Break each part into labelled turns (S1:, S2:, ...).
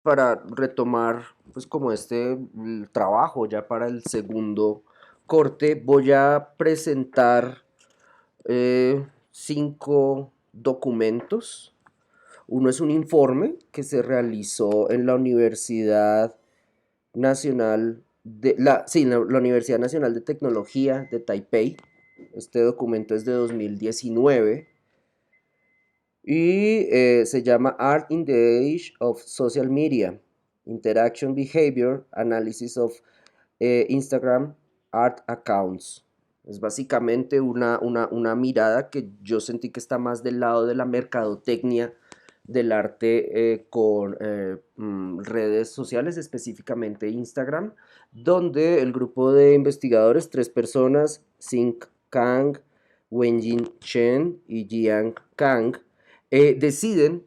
S1: para retomar pues como trabajo ya para el segundo corte, voy a presentar 5 documentos. Uno es un informe que se realizó en la Universidad Nacional la Universidad Nacional de Tecnología de Taipei. Este documento es de 2019 y se llama Art in the Age of Social Media, Interaction Behavior, Analysis of Instagram Art Accounts. Es básicamente una mirada que yo sentí que está más del lado de la mercadotecnia del arte con redes sociales, específicamente Instagram, donde el grupo de investigadores, 3 personas, Xing Kang, Wenjin Chen y Jiang Kang, deciden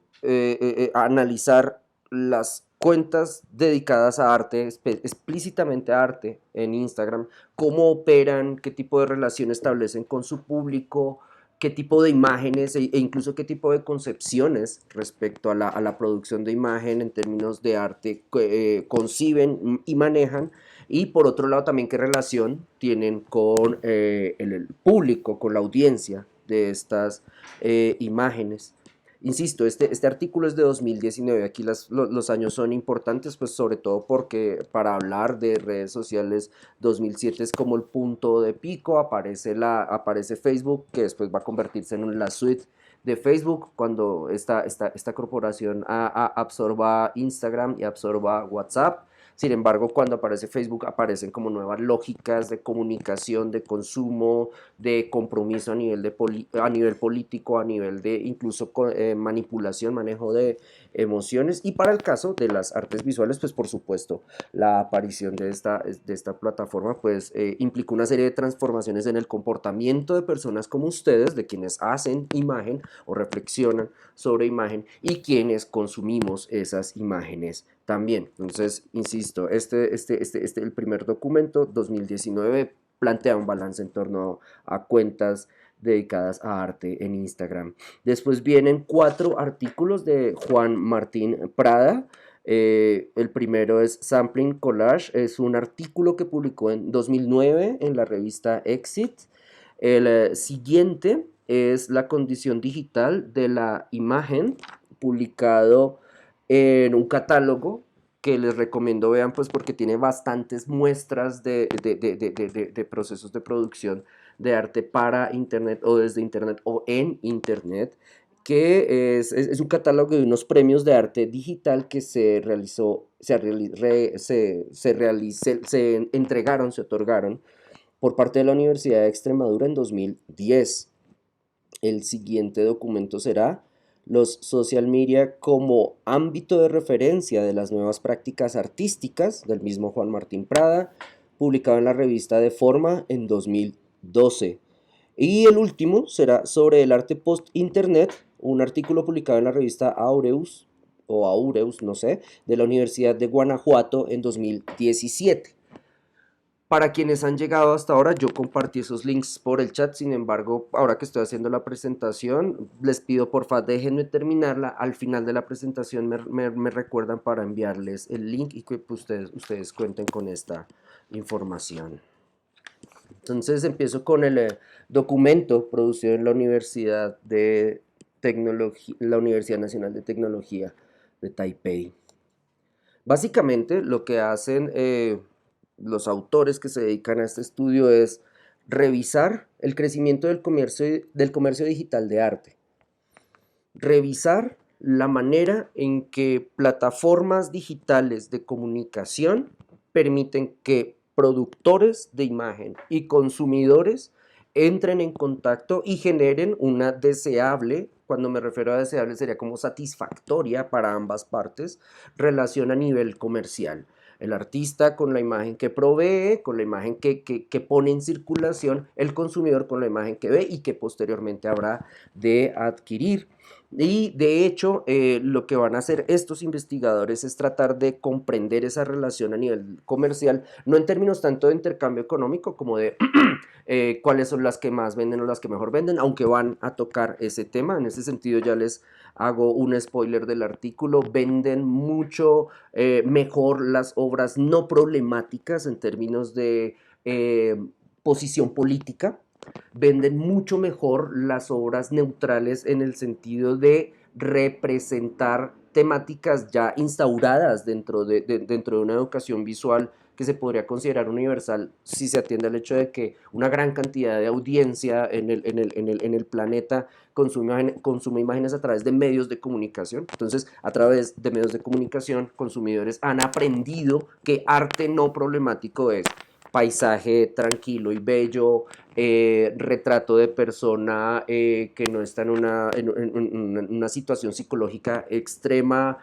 S1: analizar las cuentas dedicadas a arte, explícitamente a arte en Instagram, cómo operan, qué tipo de relación establecen con su público, qué tipo de imágenes e incluso qué tipo de concepciones respecto a la producción de imagen en términos de arte conciben y manejan, y por otro lado también qué relación tienen con el público, con la audiencia de estas imágenes. Insisto, este artículo es de 2019, aquí los años son importantes, pues sobre todo porque para hablar de redes sociales 2007 es como el punto de pico, aparece Facebook, que después va a convertirse en la suite de Facebook cuando esta corporación absorba Instagram y absorba WhatsApp. Sin embargo, cuando aparece Facebook aparecen como nuevas lógicas de comunicación, de consumo, de compromiso a nivel político, a nivel de incluso manipulación, manejo de emociones. Y para el caso de las artes visuales, pues por supuesto, la aparición de esta plataforma pues implicó una serie de transformaciones en el comportamiento de personas como ustedes, de quienes hacen imagen o reflexionan sobre imagen y quienes consumimos esas imágenes también. Entonces, insisto, el primer documento, 2019, plantea un balance en torno a cuentas dedicadas a arte en Instagram. Después vienen 4 artículos de Juan Martín Prada. El primero es Sampling Collage, es un artículo que publicó en 2009 en la revista Exit. El siguiente es La condición digital de la imagen, publicado en un catálogo que les recomiendo vean, pues porque tiene bastantes muestras de procesos de producción de arte para internet o desde internet o en internet, que es un catálogo de unos premios de arte digital que se realizó, se entregaron, se otorgaron por parte de la Universidad de Extremadura en 2010. El siguiente documento será los social media como ámbito de referencia de las nuevas prácticas artísticas, del mismo Juan Martín Prada, publicado en la revista De Forma en 2012. Y el último será sobre el arte post-internet, un artículo publicado en la revista Aureus, o Aureus, no sé, de la Universidad de Guanajuato en 2017. Para quienes han llegado hasta ahora, yo compartí esos links por el chat. Sin embargo, ahora que estoy haciendo la presentación, les pido porfa déjenme terminarla. Al final de la presentación me recuerdan para enviarles el link y que pues, ustedes cuenten con esta información. Entonces empiezo con el documento producido en la la Universidad Nacional de Tecnología de Taipei. Básicamente lo que hacen los autores que se dedican a este estudio es revisar el crecimiento del comercio digital de arte, revisar la manera en que plataformas digitales de comunicación permiten que productores de imagen y consumidores entren en contacto y generen una deseable, cuando me refiero a deseable sería como satisfactoria para ambas partes, relación a nivel comercial. El artista con la imagen que provee, con la imagen que pone en circulación, el consumidor con la imagen que ve y que posteriormente habrá de adquirir. Y de hecho, lo que van a hacer estos investigadores es tratar de comprender esa relación a nivel comercial, no en términos tanto de intercambio económico como de cuáles son las que más venden o las que mejor venden, aunque van a tocar ese tema. En ese sentido ya les hago un spoiler del artículo, venden mucho mejor las obras no problemáticas en términos de eh, posición política, venden mucho mejor las obras neutrales en el sentido de representar temáticas ya instauradas dentro de una educación visual que se podría considerar universal si se atiende al hecho de que una gran cantidad de audiencia en el planeta consume imágenes a través de medios de comunicación. Entonces, a través de medios de comunicación, consumidores han aprendido que arte no problemático es paisaje tranquilo y bello, retrato de persona que no está en una situación psicológica extrema,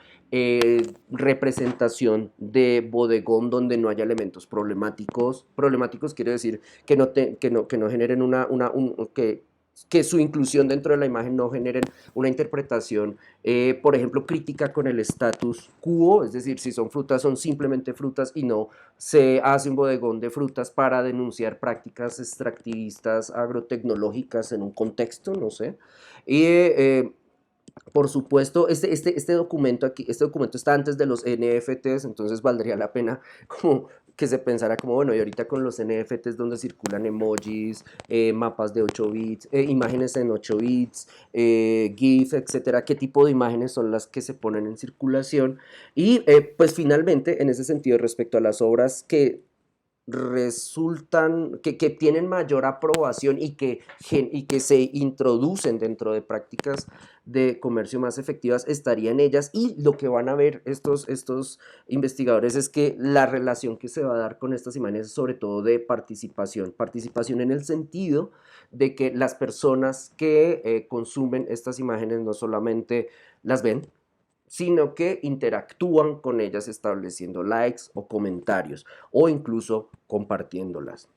S1: representación de bodegón donde no haya elementos problemáticos. Problemáticos quiere decir que no generen que su inclusión dentro de la imagen no generen una interpretación, por ejemplo, crítica con el status quo, es decir, si son frutas, son simplemente frutas y no se hace un bodegón de frutas para denunciar prácticas extractivistas agrotecnológicas en un contexto, no sé. Y por supuesto, este documento aquí, este documento está antes de los NFTs, entonces valdría la pena como que se pensara como, bueno, y ahorita con los NFTs donde circulan emojis, mapas de 8 bits, imágenes en 8 bits, GIF, etcétera, qué tipo de imágenes son las que se ponen en circulación. Y pues finalmente, en ese sentido, respecto a las obras que tienen mayor aprobación y que se introducen dentro de prácticas de comercio más efectivas, estarían ellas. Y lo que van a ver estos investigadores es que la relación que se va a dar con estas imágenes es sobre todo de participación en el sentido de que las personas que consumen estas imágenes no solamente las ven, sino que interactúan con ellas estableciendo likes o comentarios o incluso compartiéndolas.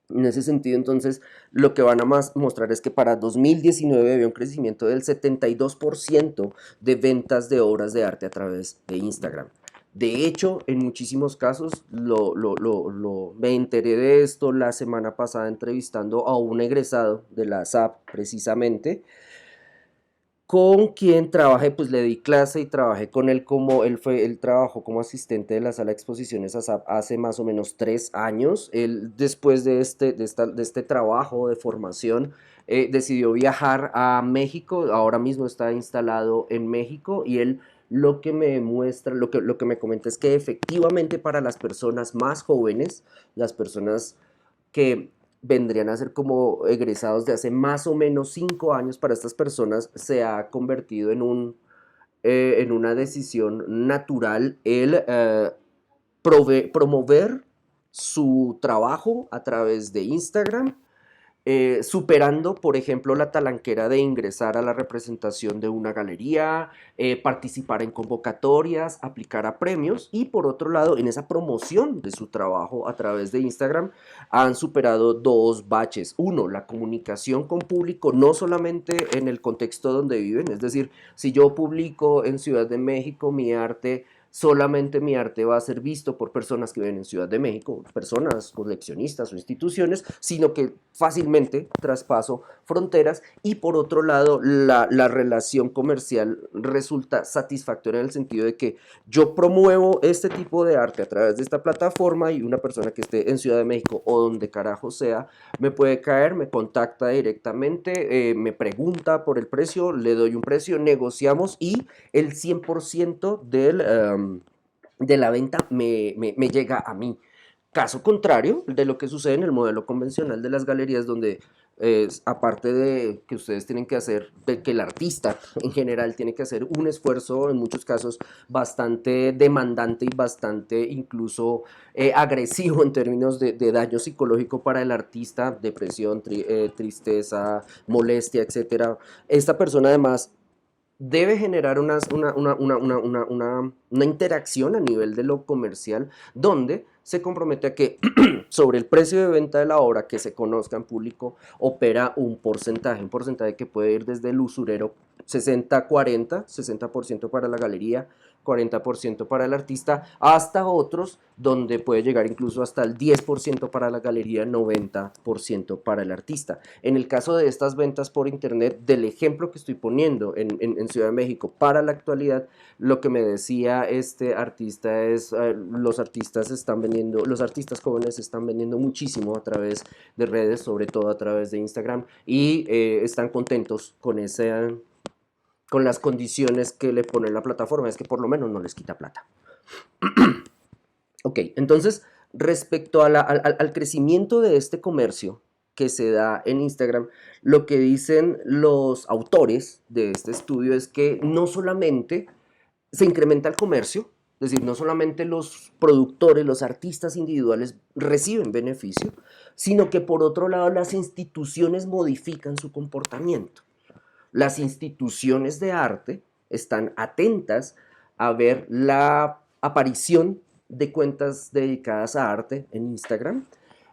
S1: En ese sentido, entonces, lo que van a mostrar es que para 2019 había un crecimiento del 72% de ventas de obras de arte a través de Instagram. De hecho, en muchísimos casos, me enteré de esto la semana pasada entrevistando a un egresado de la SAP precisamente, con quien trabajé, pues le di clase y trabajé con él él trabajó como asistente de la sala de exposiciones ASAP hace más o menos 3 años. Él después de este trabajo de formación decidió viajar a México, ahora mismo está instalado en México y él lo que me muestra, lo que me comenta es que efectivamente para las personas más jóvenes, las personas que vendrían a ser como egresados de hace más o menos 5 años, para estas personas se ha convertido en una decisión natural el promover su trabajo a través de Instagram, superando, por ejemplo, la talanquera de ingresar a la representación de una galería, participar en convocatorias, aplicar a premios y por otro lado, en esa promoción de su trabajo a través de Instagram, han superado dos baches. Uno, la comunicación con público, no solamente en el contexto donde viven, es decir, si yo publico en Ciudad de México mi arte, solamente mi arte va a ser visto por personas que viven en Ciudad de México, personas, coleccionistas o instituciones, sino que fácilmente traspaso fronteras y por otro lado la relación comercial resulta satisfactoria en el sentido de que yo promuevo este tipo de arte a través de esta plataforma y una persona que esté en Ciudad de México o donde carajo sea, me puede caer, me contacta directamente, me pregunta por el precio, le doy un precio, negociamos y el 100% de la venta me llega a mí. Caso contrario de lo que sucede en el modelo convencional de las galerías, donde aparte de que ustedes tienen que hacer, de que el artista en general tiene que hacer un esfuerzo, en muchos casos bastante demandante y bastante incluso agresivo en términos de daño psicológico para el artista, depresión, tristeza, molestia, etcétera. Esta persona además debe generar una interacción a nivel de lo comercial donde se compromete a que sobre el precio de venta de la obra que se conozca en público opera un porcentaje que puede ir desde el usurero 60-40, 60% para la galería, 40% para el artista, hasta otros donde puede llegar incluso hasta el 10% para la galería, 90% para el artista. En el caso de estas ventas por internet, del ejemplo que estoy poniendo en Ciudad de México para la actualidad, lo que me decía este artista es, los artistas jóvenes están vendiendo muchísimo a través de redes, sobre todo a través de Instagram, y están contentos con las condiciones que le pone la plataforma, es que por lo menos no les quita plata. Ok, entonces, respecto al crecimiento de este comercio que se da en Instagram, lo que dicen los autores de este estudio es que no solamente se incrementa el comercio, es decir, no solamente los productores, los artistas individuales reciben beneficio, sino que por otro lado las instituciones modifican su comportamiento. Las instituciones de arte están atentas a ver la aparición de cuentas dedicadas a arte en Instagram,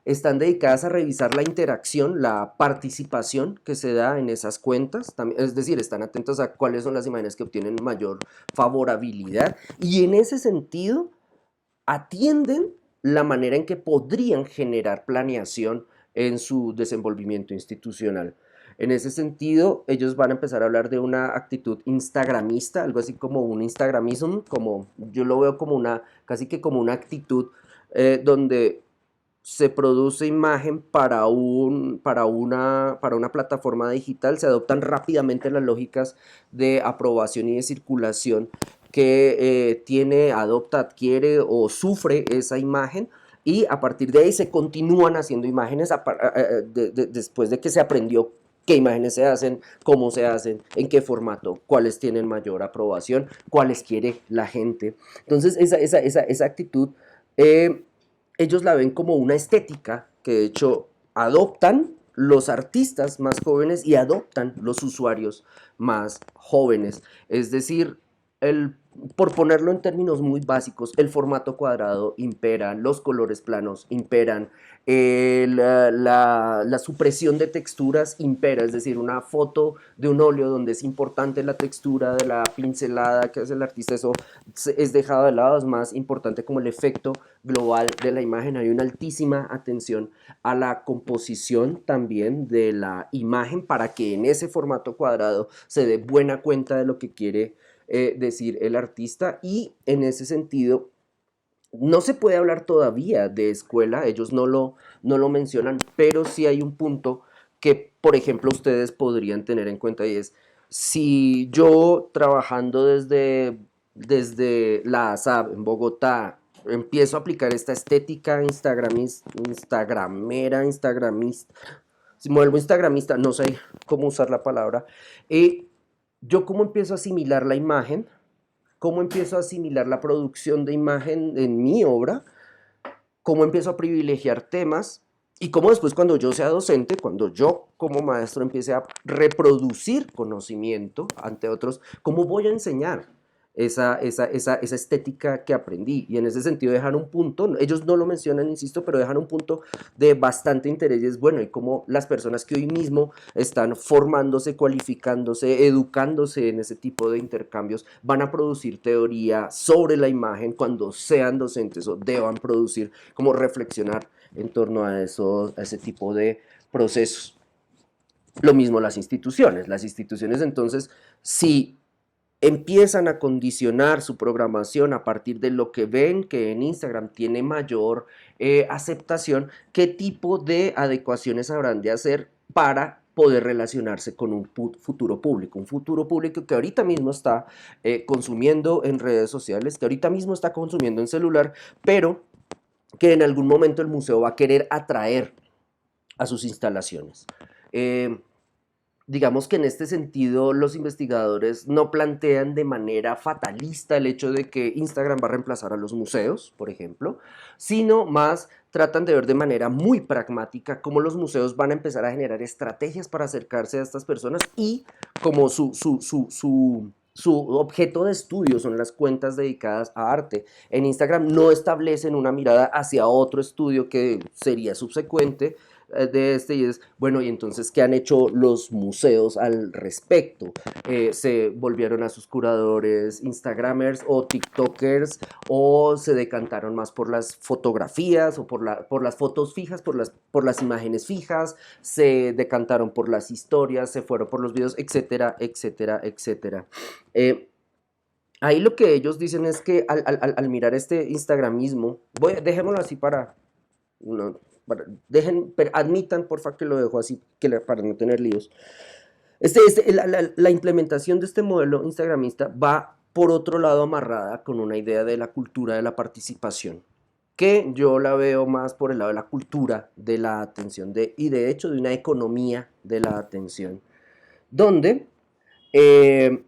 S1: están dedicadas a revisar la interacción, la participación que se da en esas cuentas, es decir, están atentos a cuáles son las imágenes que obtienen mayor favorabilidad y en ese sentido atienden la manera en que podrían generar planeación en su desenvolvimiento institucional. En ese sentido, ellos van a empezar a hablar de una actitud instagramista, algo así como un instagramism, como yo lo veo como casi que como una actitud donde se produce imagen para una plataforma digital, se adoptan rápidamente las lógicas de aprobación y de circulación que adopta, adquiere o sufre esa imagen y a partir de ahí se continúan haciendo imágenes después de que se aprendió qué imágenes se hacen, cómo se hacen, en qué formato, cuáles tienen mayor aprobación, cuáles quiere la gente. Entonces esa actitud ellos la ven como una estética que de hecho adoptan los artistas más jóvenes y adoptan los usuarios más jóvenes. Es decir, por ponerlo en términos muy básicos, el formato cuadrado impera, los colores planos imperan, la supresión de texturas impera, es decir, una foto de un óleo donde es importante la textura de la pincelada que hace el artista, eso es dejado de lado, es más importante como el efecto global de la imagen. Hay una altísima atención a la composición también de la imagen para que en ese formato cuadrado se dé buena cuenta de lo que quiere decir el artista y en ese sentido no se puede hablar todavía de escuela, ellos no lo mencionan, pero sí hay un punto que, por ejemplo, ustedes podrían tener en cuenta y es, si yo trabajando desde la ASAP en Bogotá empiezo a aplicar esta estética instagramista, si me vuelvo instagramista, no sé cómo usar la palabra, yo cómo empiezo a asimilar la imagen, cómo empiezo a asimilar la producción de imagen en mi obra, cómo empiezo a privilegiar temas y cómo después cuando yo sea docente, cuando yo como maestro empiece a reproducir conocimiento ante otros, cómo voy a enseñar esa estética que aprendí. Y en ese sentido dejan un punto, ellos no lo mencionan, insisto, pero dejan un punto de bastante interés y es bueno, y cómo las personas que hoy mismo están formándose, cualificándose, educándose en ese tipo de intercambios, van a producir teoría sobre la imagen cuando sean docentes o deban producir, como reflexionar en torno a ese tipo de procesos. Lo mismo las instituciones entonces, si empiezan a condicionar su programación a partir de lo que ven que en Instagram tiene mayor aceptación, qué tipo de adecuaciones habrán de hacer para poder relacionarse con un futuro público que ahorita mismo está consumiendo en redes sociales, que ahorita mismo está consumiendo en celular, pero que en algún momento el museo va a querer atraer a sus instalaciones. Digamos que en este sentido los investigadores no plantean de manera fatalista el hecho de que Instagram va a reemplazar a los museos, por ejemplo, sino más tratan de ver de manera muy pragmática cómo los museos van a empezar a generar estrategias para acercarse a estas personas y como su objeto de estudio son las cuentas dedicadas a arte. En Instagram no establecen una mirada hacia otro estudio que sería subsecuente, de este, y es, bueno, y entonces, ¿qué han hecho los museos al respecto? Se volvieron a sus curadores Instagramers o TikTokers, o se decantaron más por las fotografías o por las fotos fijas, por las imágenes fijas, se decantaron por las historias, se fueron por los videos, etcétera, etcétera, etcétera. Eh, Ahí lo que ellos dicen es que al mirar este instagramismo, dejémoslo así no, admitan porfa que lo dejo así para no tener líos. La implementación de este modelo instagramista va por otro lado amarrada con una idea de la cultura de la participación, que yo la veo más por el lado de la cultura de la atención y de hecho de una economía de la atención, donde eh,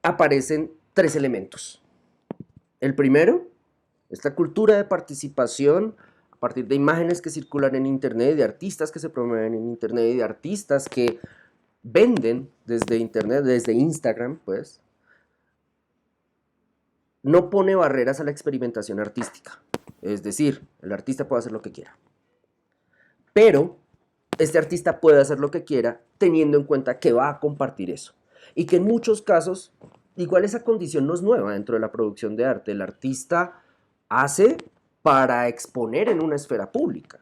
S1: aparecen tres elementos. El primero, esta cultura de participación a partir de imágenes que circulan en internet, de artistas que se promueven en internet y de artistas que venden desde internet, desde Instagram, pues, no pone barreras a la experimentación artística. Es decir, el artista puede hacer lo que quiera. Pero este artista puede hacer lo que quiera teniendo en cuenta que va a compartir eso. Y que en muchos casos, igual esa condición no es nueva dentro de la producción de arte. El artista hace para exponer en una esfera pública.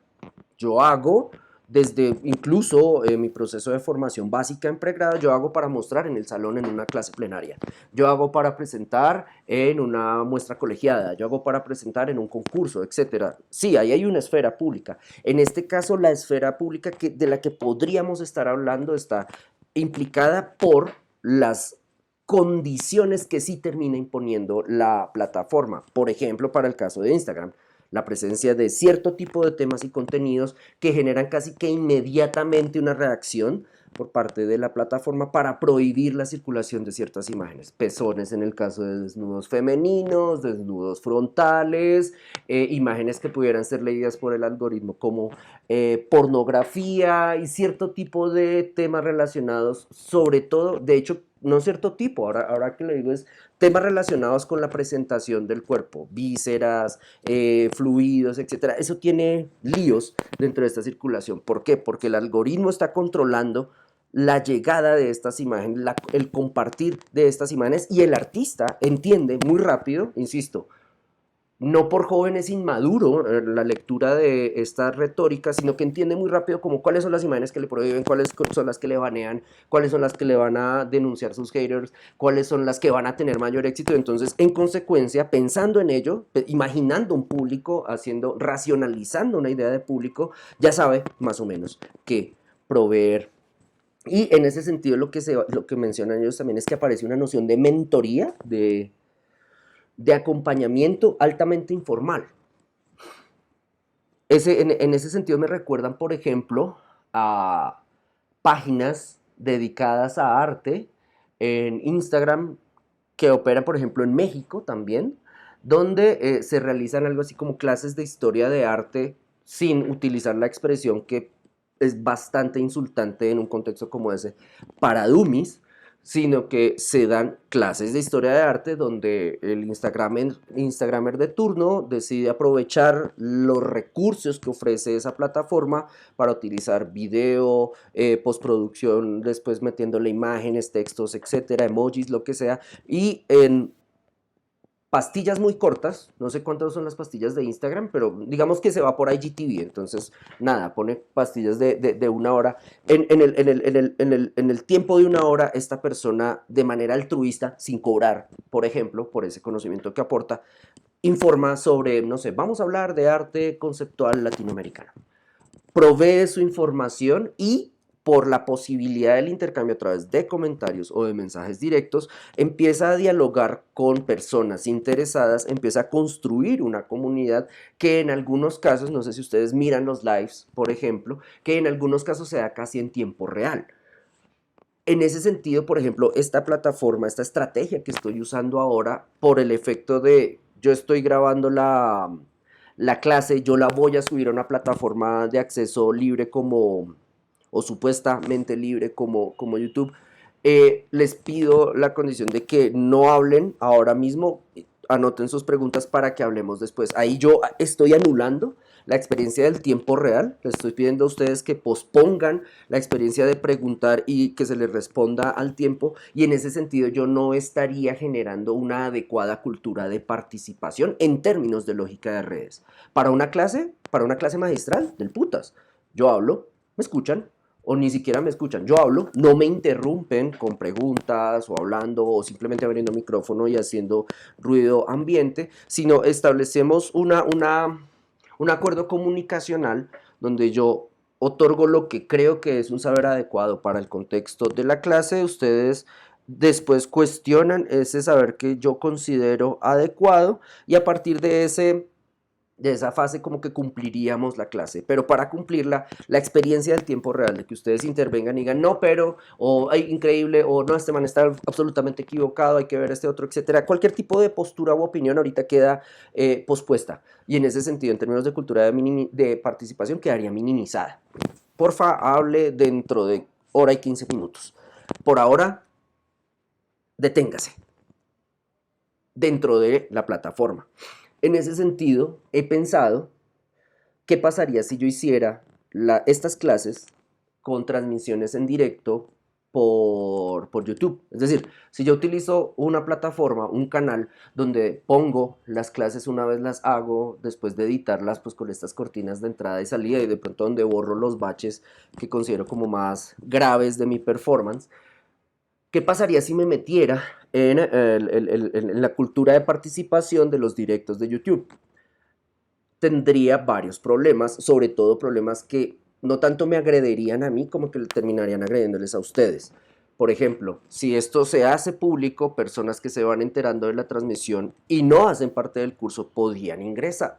S1: Yo hago desde incluso mi proceso de formación básica en pregrado, yo hago para mostrar en el salón en una clase plenaria, yo hago para presentar en una muestra colegiada, yo hago para presentar en un concurso, etcétera. Sí, ahí hay una esfera pública. En este caso, la esfera pública de la que podríamos estar hablando está implicada por las condiciones que sí termina imponiendo la plataforma. Por ejemplo, para el caso de Instagram, la presencia de cierto tipo de temas y contenidos que generan casi que inmediatamente una reacción por parte de la plataforma para prohibir la circulación de ciertas imágenes. Pezones en el caso de desnudos femeninos, desnudos frontales, imágenes que pudieran ser leídas por el algoritmo como pornografía y cierto tipo de temas relacionados, sobre todo, de hecho, no cierto tipo, ahora que le digo es temas relacionados con la presentación del cuerpo, vísceras, fluidos, etcétera. Eso tiene líos dentro de esta circulación. ¿Por qué? Porque el algoritmo está controlando la llegada de estas imágenes, el compartir de estas imágenes, y el artista entiende muy rápido, insisto, no por jóvenes inmaduro la lectura de esta retórica, sino que entiende muy rápido como cuáles son las imágenes que le prohíben, cuáles son las que le banean, cuáles son las que le van a denunciar sus haters, cuáles son las que van a tener mayor éxito. Entonces, en consecuencia, pensando en ello, imaginando un público, racionalizando una idea de público, ya sabe más o menos qué proveer. Y en ese sentido lo que mencionan ellos también es que aparece una noción de mentoría, de acompañamiento altamente informal. En ese sentido me recuerdan, por ejemplo, a páginas dedicadas a arte en Instagram que operan, por ejemplo, en México también, donde se realizan algo así como clases de historia de arte sin utilizar la expresión que es bastante insultante en un contexto como ese para dummies, sino que se dan clases de historia de arte donde el Instagramer de turno decide aprovechar los recursos que ofrece esa plataforma para utilizar video, postproducción, después metiéndole imágenes, textos, etcétera, emojis, lo que sea, y en pastillas muy cortas, no sé cuántas son las pastillas de Instagram, pero digamos que se va por IGTV, entonces nada, pone pastillas de una hora. En el tiempo de una hora, esta persona de manera altruista, sin cobrar, por ejemplo, por ese conocimiento que aporta, informa sobre, no sé, vamos a hablar de arte conceptual latinoamericano. Provee su información y por la posibilidad del intercambio a través de comentarios o de mensajes directos, empieza a dialogar con personas interesadas, empieza a construir una comunidad que en algunos casos, no sé si ustedes miran los lives, por ejemplo, que en algunos casos se da casi en tiempo real. En ese sentido, por ejemplo, esta plataforma, esta estrategia que estoy usando ahora, por el efecto de yo estoy grabando la clase, yo la voy a subir a una plataforma de acceso libre o supuestamente libre como YouTube, les pido la condición de que no hablen ahora mismo. anoten sus preguntas para que hablemos después. Ahí yo estoy anulando la experiencia del tiempo real. Les estoy pidiendo a ustedes que pospongan la experiencia de preguntar y que se les responda al tiempo. Y en ese sentido yo no estaría generando una adecuada cultura de participación en términos de lógica de redes. Para una clase magistral, del putas. Yo hablo, me escuchan, o ni siquiera me escuchan. Yo hablo, no me interrumpen con preguntas o hablando o simplemente abriendo micrófono y haciendo ruido ambiente, sino establecemos un acuerdo comunicacional donde yo otorgo lo que creo que es un saber adecuado para el contexto de la clase. Ustedes después cuestionan ese saber que yo considero adecuado y a partir de esa fase como que cumpliríamos la clase, pero para cumplirla, la experiencia del tiempo real, de que ustedes intervengan y digan, no, pero, o ay, increíble, o no, este man está absolutamente equivocado, hay que ver este otro, etcétera. Cualquier tipo de postura u opinión ahorita queda pospuesta, y en ese sentido, en términos de cultura de participación, quedaría minimizada. Porfa, hable dentro de hora y 15 minutos. Por ahora, deténgase dentro de la plataforma. En ese sentido, he pensado qué pasaría si yo hiciera estas clases con transmisiones en directo por YouTube. Es decir, si yo utilizo una plataforma, un canal, donde pongo las clases una vez las hago, después de editarlas, pues con estas cortinas de entrada y salida y de pronto donde borro los baches que considero como más graves de mi performance, ¿qué pasaría si me metiera en la cultura de participación de los directos de YouTube? Tendría varios problemas, sobre todo problemas que no tanto me agredirían a mí como que terminarían agrediéndoles a ustedes. Por ejemplo, si esto se hace público, personas que se van enterando de la transmisión y no hacen parte del curso podrían ingresar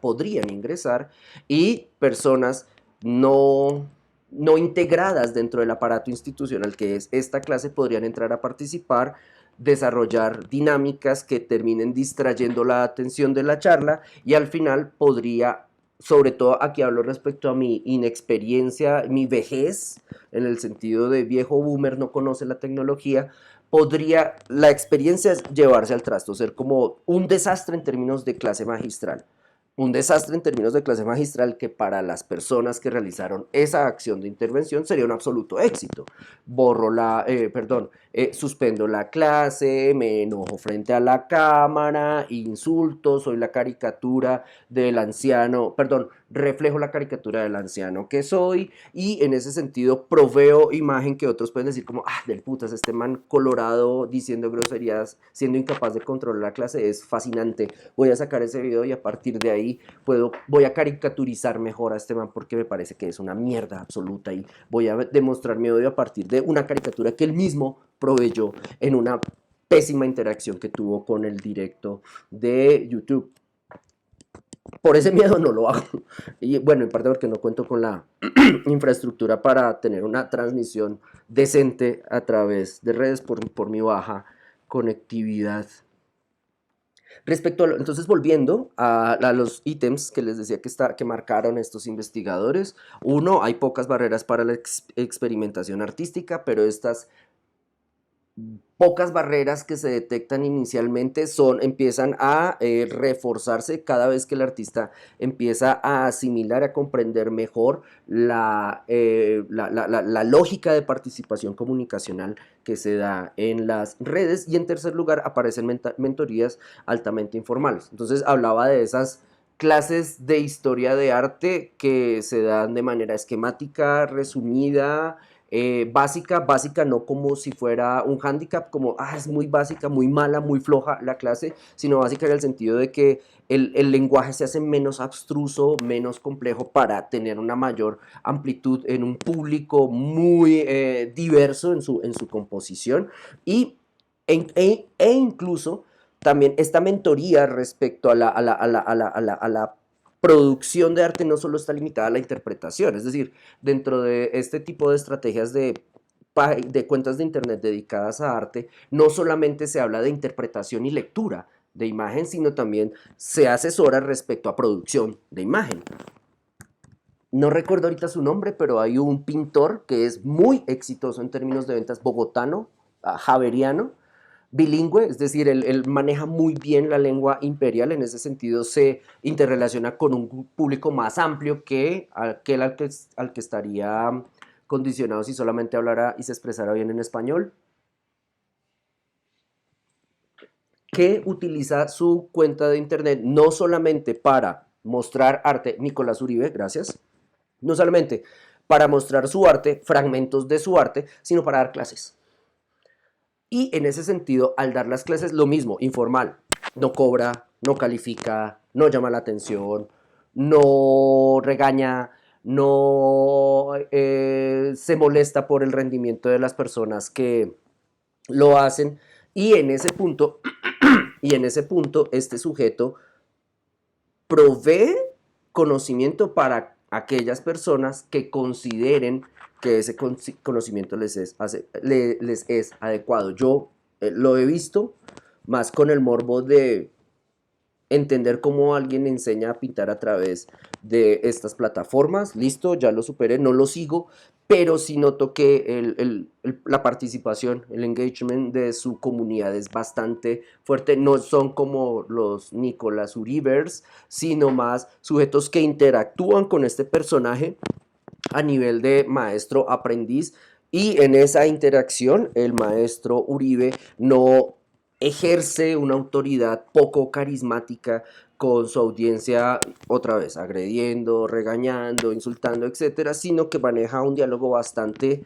S1: y personas no integradas dentro del aparato institucional que es esta clase podrían entrar a participar, desarrollar dinámicas que terminen distrayendo la atención de la charla y al final podría, sobre todo aquí hablo respecto a mi inexperiencia, mi vejez, en el sentido de viejo boomer no conoce la tecnología, podría la experiencia llevarse al trasto, ser como un desastre en términos de clase magistral. Un desastre en términos de clase magistral que para las personas que realizaron esa acción de intervención sería un absoluto éxito. Suspendo la clase, me enojo frente a la cámara, insulto, soy la caricatura del anciano, perdón, reflejo la caricatura del anciano que soy y en ese sentido proveo imagen que otros pueden decir como, del putas, este man colorado diciendo groserías, siendo incapaz de controlar la clase, es fascinante. Voy a sacar ese video y a partir de ahí voy a caricaturizar mejor a este man porque me parece que es una mierda absoluta y voy a demostrar mi odio a partir de una caricatura que él mismo proveyó en una pésima interacción que tuvo con el directo de YouTube. Por ese miedo no lo hago. Y bueno, en parte porque no cuento con la infraestructura para tener una transmisión decente a través de redes por mi baja conectividad. Entonces volviendo a los ítems que les decía que marcaron estos investigadores, uno, hay pocas barreras para la experimentación artística, pero estas pocas barreras que se detectan inicialmente empiezan a reforzarse cada vez que el artista empieza a asimilar, a comprender mejor la lógica de participación comunicacional que se da en las redes. Y en tercer lugar aparecen mentorías altamente informales. Entonces hablaba de esas clases de historia de arte que se dan de manera esquemática, resumida, básica no como si fuera un hándicap, como es muy básica, muy mala, muy floja la clase, sino básica en el sentido de que el lenguaje se hace menos abstruso, menos complejo para tener una mayor amplitud en un público muy diverso en su composición e incluso también esta mentoría respecto a la producción de arte no solo está limitada a la interpretación, es decir, dentro de este tipo de estrategias de cuentas de internet dedicadas a arte, no solamente se habla de interpretación y lectura de imagen, sino también se asesora respecto a producción de imagen. No recuerdo ahorita su nombre, pero hay un pintor que es muy exitoso en términos de ventas, bogotano, javeriano, bilingüe, es decir, él maneja muy bien la lengua imperial, en ese sentido se interrelaciona con un público más amplio que aquel al que estaría condicionado si solamente hablara y se expresara bien en español, que utiliza su cuenta de internet no solamente para mostrar arte, Nicolás Uribe, gracias, no solamente para mostrar su arte, fragmentos de su arte, sino para dar clases. Y en ese sentido, al dar las clases, lo mismo, informal. No cobra, no califica, no llama la atención, no regaña, no se molesta por el rendimiento de las personas que lo hacen. Y en ese punto, este sujeto provee conocimiento para aquellas personas que consideren que ese conocimiento les es adecuado. Yo lo he visto más con el morbo de entender cómo alguien enseña a pintar a través de estas plataformas. Listo, ya lo superé, no lo sigo, pero sí noto que la participación, el engagement de su comunidad es bastante fuerte. No son como los Nicolás Uribers, sino más sujetos que interactúan con este personaje a nivel de maestro-aprendiz, y en esa interacción el maestro Uribe no ejerce una autoridad poco carismática con su audiencia, otra vez agrediendo, regañando, insultando, etcétera, sino que maneja un diálogo bastante,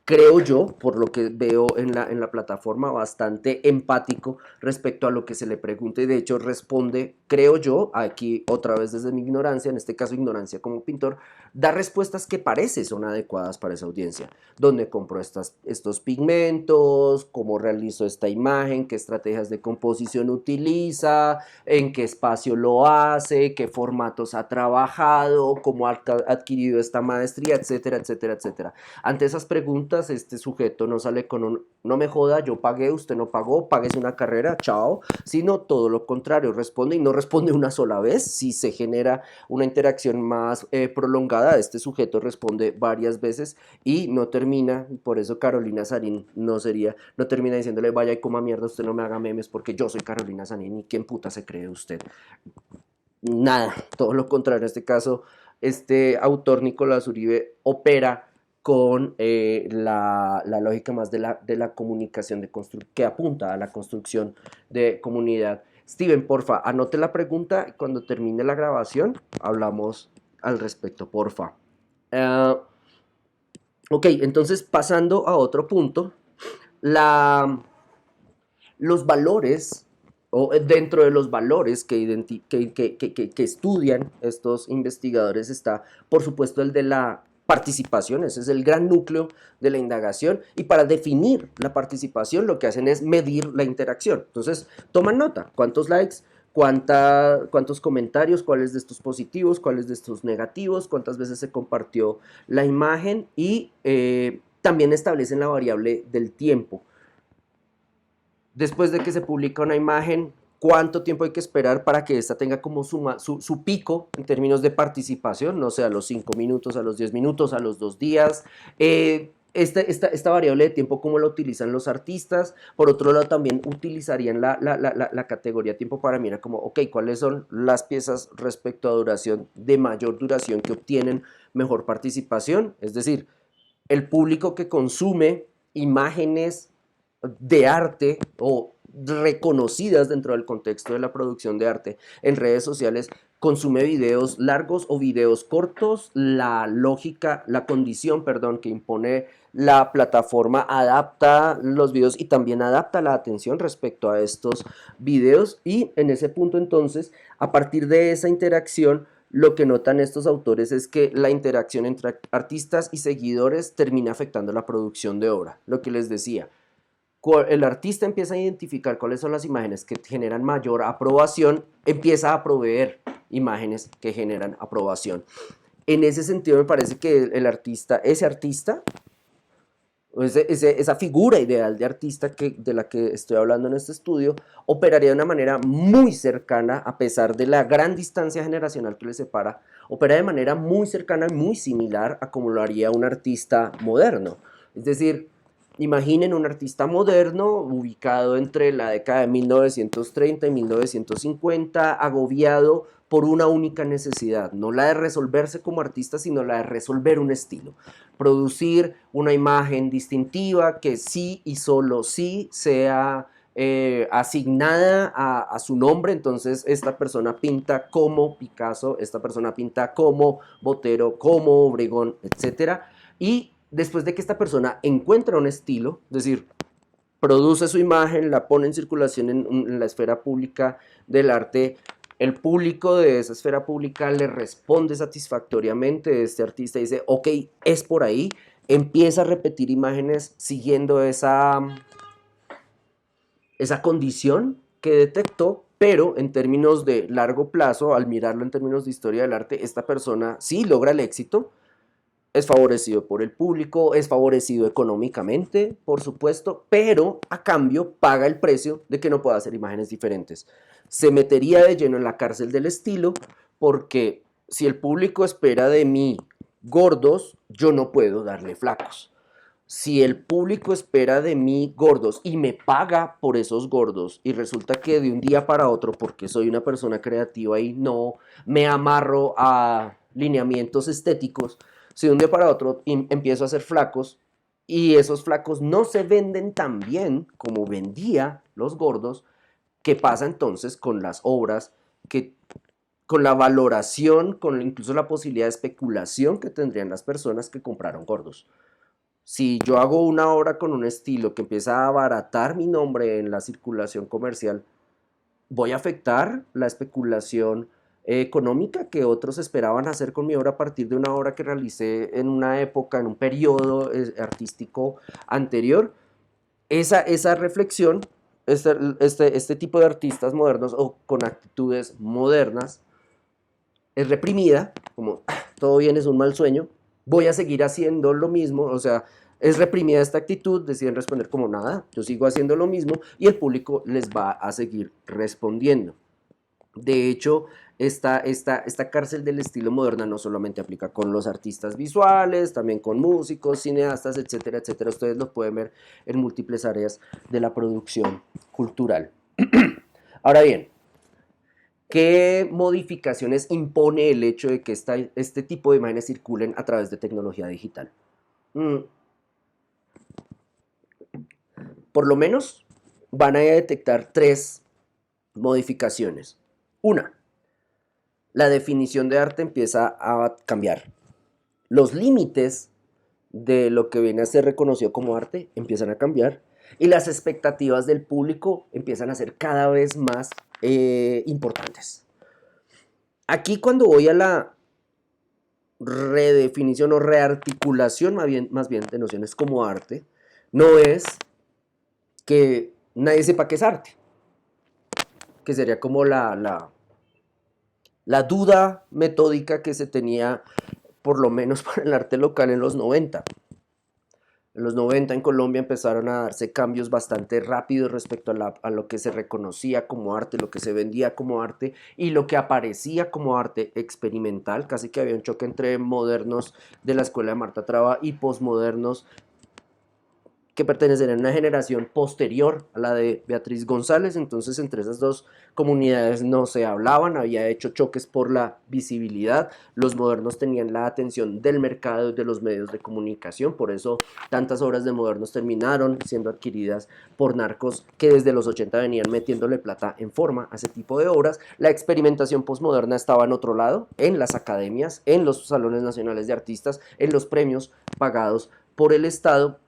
S1: creo yo, por lo que veo en la plataforma, bastante empático respecto a lo que se le pregunte, y de hecho responde, creo yo, aquí otra vez desde mi ignorancia, en este caso ignorancia como pintor, da respuestas que parece son adecuadas para esa audiencia. ¿Dónde compró estos pigmentos? ¿Cómo realizó esta imagen? ¿Qué estrategias de composición utiliza? ¿En qué espacio lo hace? ¿Qué formatos ha trabajado? ¿Cómo ha adquirido esta maestría? Etcétera, etcétera, etcétera. Ante esas preguntas, este sujeto no sale con un no me joda, yo pagué, usted no pagó, páguese una carrera, chao, sino todo lo contrario, responde, y no responde una sola vez. Si se genera una interacción más prolongada, este sujeto responde varias veces y no termina, por eso Carolina Sarín no termina diciéndole vaya y coma mierda, usted no me haga memes porque yo soy Carolina Sarín y quién puta se cree usted. Nada, todo lo contrario, en este caso, este autor Nicolás Uribe opera con la lógica más de la comunicación, que apunta a la construcción de comunidad. Steven, porfa, anote la pregunta y cuando termine la grabación hablamos al respecto, porfa. Ok, entonces pasando a otro punto, la, los valores, o dentro de los valores que estudian estos investigadores está, por supuesto, el de la participación. Ese es el gran núcleo de la indagación, y para definir la participación lo que hacen es medir la interacción. Entonces, toman nota, cuántos likes, cuántos comentarios, cuáles de estos positivos, cuáles de estos negativos, cuántas veces se compartió la imagen, y también establecen la variable del tiempo. Después de que se publica una imagen, cuánto tiempo hay que esperar para que esta tenga como su pico en términos de participación, no sé, a los 5 minutos, a los 10 minutos, a los 2 días. Esta variable de tiempo, ¿cómo la utilizan los artistas? Por otro lado, también utilizarían la categoría tiempo para mirar como, ok, ¿cuáles son las piezas respecto a duración de mayor duración que obtienen mejor participación? Es decir, el público que consume imágenes de arte o reconocidas dentro del contexto de la producción de arte en redes sociales consume videos largos o videos cortos. La lógica, la condición, perdón, que impone la plataforma adapta los videos y también adapta la atención respecto a estos videos, y en ese punto entonces, a partir de esa interacción, lo que notan estos autores es que la interacción entre artistas y seguidores termina afectando la producción de obra. Lo que les decía, el artista empieza a identificar cuáles son las imágenes que generan mayor aprobación, empieza a proveer imágenes que generan aprobación. En ese sentido me parece que ese artista, esa figura ideal de artista de la que estoy hablando en este estudio, operaría de una manera muy cercana, a pesar de la gran distancia generacional que le separa, opera de manera muy cercana y muy similar a como lo haría un artista moderno. Es decir, Imaginen un artista moderno ubicado entre la década de 1930 y 1950, agobiado por una única necesidad, no la de resolverse como artista, sino la de resolver un estilo, producir una imagen distintiva que sí y solo sí sea asignada a su nombre. Entonces esta persona pinta como Picasso, esta persona pinta como Botero, como Obregón, etcétera. Y después de que esta persona encuentra un estilo, es decir, produce su imagen, la pone en circulación en la esfera pública del arte, el público de esa esfera pública le responde satisfactoriamente, este artista dice, ok, es por ahí, empieza a repetir imágenes siguiendo esa condición que detectó, pero en términos de largo plazo, al mirarlo en términos de historia del arte, esta persona sí logra el éxito, es favorecido por el público, es favorecido económicamente, por supuesto, pero a cambio paga el precio de que no pueda hacer imágenes diferentes. Se metería de lleno en la cárcel del estilo porque si el público espera de mí gordos, yo no puedo darle flacos. Si el público espera de mí gordos y me paga por esos gordos y resulta que de un día para otro, porque soy una persona creativa y no me amarro a lineamientos estéticos, si de un día para otro empiezo a hacer flacos y esos flacos no se venden tan bien como vendía los gordos, ¿qué pasa entonces con las obras que con la valoración, con incluso la posibilidad de especulación que tendrían las personas que compraron gordos? Si yo hago una obra con un estilo que empieza a abaratar mi nombre en la circulación comercial, voy a afectar la especulación económica que otros esperaban hacer con mi obra a partir de una obra que realicé en una época, en un periodo artístico anterior. Esa reflexión, este tipo de artistas modernos o con actitudes modernas es reprimida, como todo bien es un mal sueño, voy a seguir haciendo lo mismo, o sea, es reprimida esta actitud, deciden responder como nada, yo sigo haciendo lo mismo y el público les va a seguir respondiendo. De hecho, esta cárcel del estilo moderna no solamente aplica con los artistas visuales, también con músicos, cineastas, etcétera, etcétera. Ustedes lo pueden ver en múltiples áreas de la producción cultural. Ahora bien, ¿qué modificaciones impone el hecho de que este tipo de imágenes circulen a través de tecnología digital? Mm, por lo menos van a detectar tres modificaciones. Una, la definición de arte empieza a cambiar. Los límites de lo que viene a ser reconocido como arte empiezan a cambiar y las expectativas del público empiezan a ser cada vez más importantes. Aquí cuando voy a la redefinición o rearticulación más bien de nociones como arte, no es que nadie sepa qué es arte, que sería como la duda metódica que se tenía por lo menos para el arte local en los 90. En los 90 en Colombia empezaron a darse cambios bastante rápidos respecto a lo que se reconocía como arte, lo que se vendía como arte y lo que aparecía como arte experimental. Casi que había un choque entre modernos de la escuela de Marta Traba y posmodernos que pertenecerían a una generación posterior a la de Beatriz González. Entonces entre esas dos comunidades no se hablaban, había hecho choques por la visibilidad. Los modernos tenían la atención del mercado y de los medios de comunicación, por eso tantas obras de modernos terminaron siendo adquiridas por narcos que desde los 80 venían metiéndole plata en forma a ese tipo de obras. La experimentación posmoderna estaba en otro lado, en las academias, en los salones nacionales de artistas, en los premios pagados por el Estado.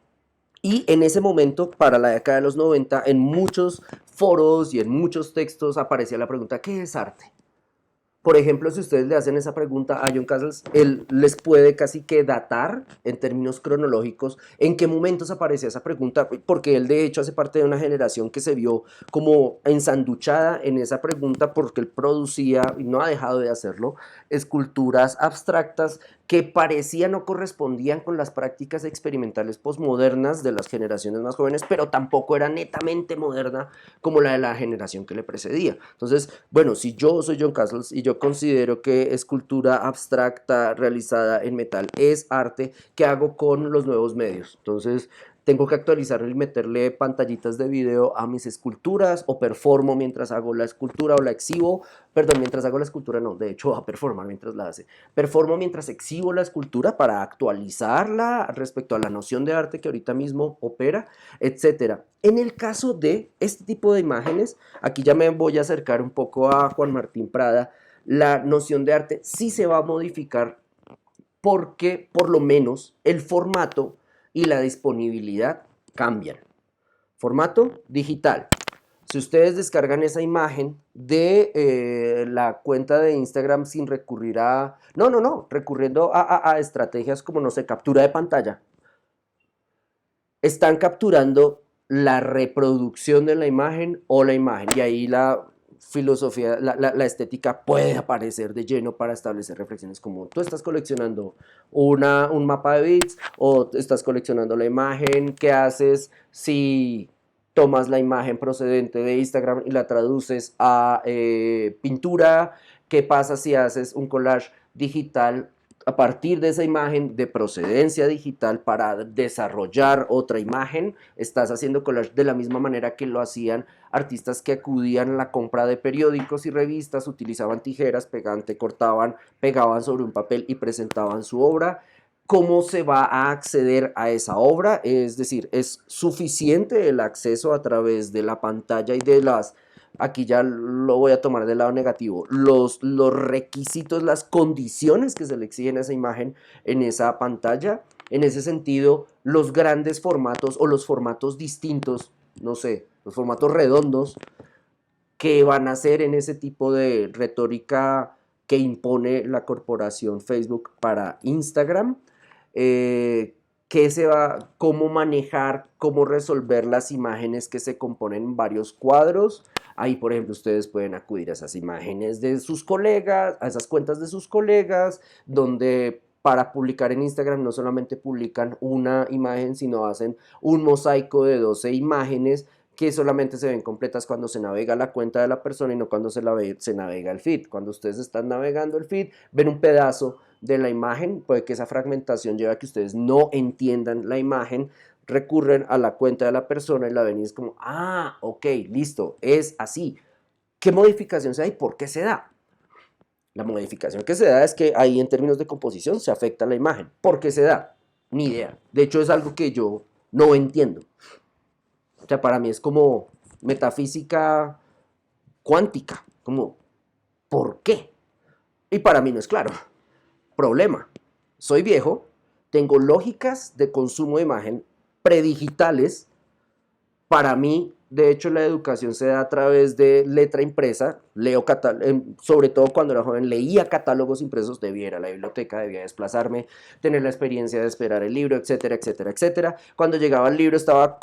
S1: Y en ese momento, para la década de los 90, en muchos foros y en muchos textos aparecía la pregunta, ¿qué es arte? Por ejemplo, si ustedes le hacen esa pregunta a John Casals, él les puede casi que datar en términos cronológicos en qué momentos aparecía esa pregunta, porque él de hecho hace parte de una generación que se vio como ensanduchada en esa pregunta porque él producía, y no ha dejado de hacerlo, esculturas abstractas que parecían no correspondían con las prácticas experimentales posmodernas de las generaciones más jóvenes, pero tampoco era netamente moderna como la de la generación que le precedía. Entonces, bueno, si yo soy John Casals y yo considero que escultura abstracta realizada en metal es arte, ¿qué hago con los nuevos medios? Entonces, tengo que actualizarlo y meterle pantallitas de video a mis esculturas, o performo mientras hago la escultura o la exhibo, perdón, mientras hago la escultura no, de hecho va a performar mientras la hace, performo mientras exhibo la escultura para actualizarla respecto a la noción de arte que ahorita mismo opera, etcétera. En el caso de este tipo de imágenes, aquí ya me voy a acercar un poco a Juan Martín Prada, la noción de arte sí se va a modificar porque por lo menos el formato y la disponibilidad cambian. Formato digital. Si ustedes descargan esa imagen de la cuenta de Instagram sin recurrir a... No, recurriendo a estrategias como, no sé, captura de pantalla, están capturando la reproducción de la imagen o la imagen. Y ahí la filosofía, la estética puede aparecer de lleno para establecer reflexiones como tú estás coleccionando un mapa de bits o estás coleccionando la imagen, ¿qué haces si tomas la imagen procedente de Instagram y la traduces a pintura? ¿Qué pasa si haces un collage digital a partir de esa imagen de procedencia digital para desarrollar otra imagen? Estás haciendo collage de la misma manera que lo hacían artistas que acudían a la compra de periódicos y revistas, utilizaban tijeras, pegante, cortaban, pegaban sobre un papel y presentaban su obra. ¿Cómo se va a acceder a esa obra? Es decir, ¿es suficiente el acceso a través de la pantalla y de las... Aquí ya lo voy a tomar del lado negativo, los requisitos, las condiciones que se le exigen a esa imagen en esa pantalla? En ese sentido, los grandes formatos o los formatos distintos, no sé, los formatos redondos que van a ser en ese tipo de retórica que impone la corporación Facebook para Instagram, qué se va, cómo manejar, cómo resolver las imágenes que se componen en varios cuadros. Ahí, por ejemplo, ustedes pueden acudir a esas imágenes de sus colegas, a esas cuentas de sus colegas, donde para publicar en Instagram no solamente publican una imagen, sino hacen un mosaico de 12 imágenes que solamente se ven completas cuando se navega la cuenta de la persona y no cuando se navega el feed. Cuando ustedes están navegando el feed, ven un pedazo de la imagen, puede que esa fragmentación lleve a que ustedes no entiendan la imagen, recurren a la cuenta de la persona y la ven y es como, ah, ok, listo, es así. ¿Qué modificación se da y por qué se da? La modificación que se da es que ahí en términos de composición se afecta la imagen. ¿Por qué se da? Ni idea. De hecho es algo que yo no entiendo. O sea, para mí es como metafísica cuántica, como, ¿por qué? Y para mí no es claro. Problema. Soy viejo, tengo lógicas de consumo de imagen predigitales. Para mí, de hecho, la educación se da a través de letra impresa. Leo sobre todo cuando era joven, leía catálogos impresos, debía ir a la biblioteca, debía desplazarme, tener la experiencia de esperar el libro, etcétera, etcétera, etcétera. Cuando llegaba el libro estaba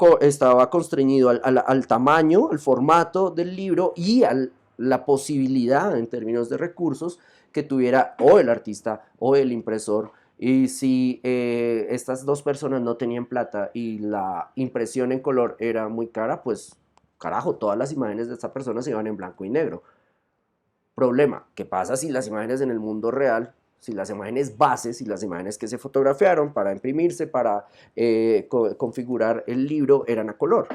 S1: constreñido al tamaño, al formato del libro y a la posibilidad en términos de recursos que tuviera o el artista o el impresor. Y si estas dos personas no tenían plata y la impresión en color era muy cara, pues carajo, todas las imágenes de esta persona se iban en blanco y negro. Problema, ¿qué pasa si las imágenes en el mundo real, si las imágenes bases, si las imágenes que se fotografiaron para imprimirse, para configurar el libro eran a color?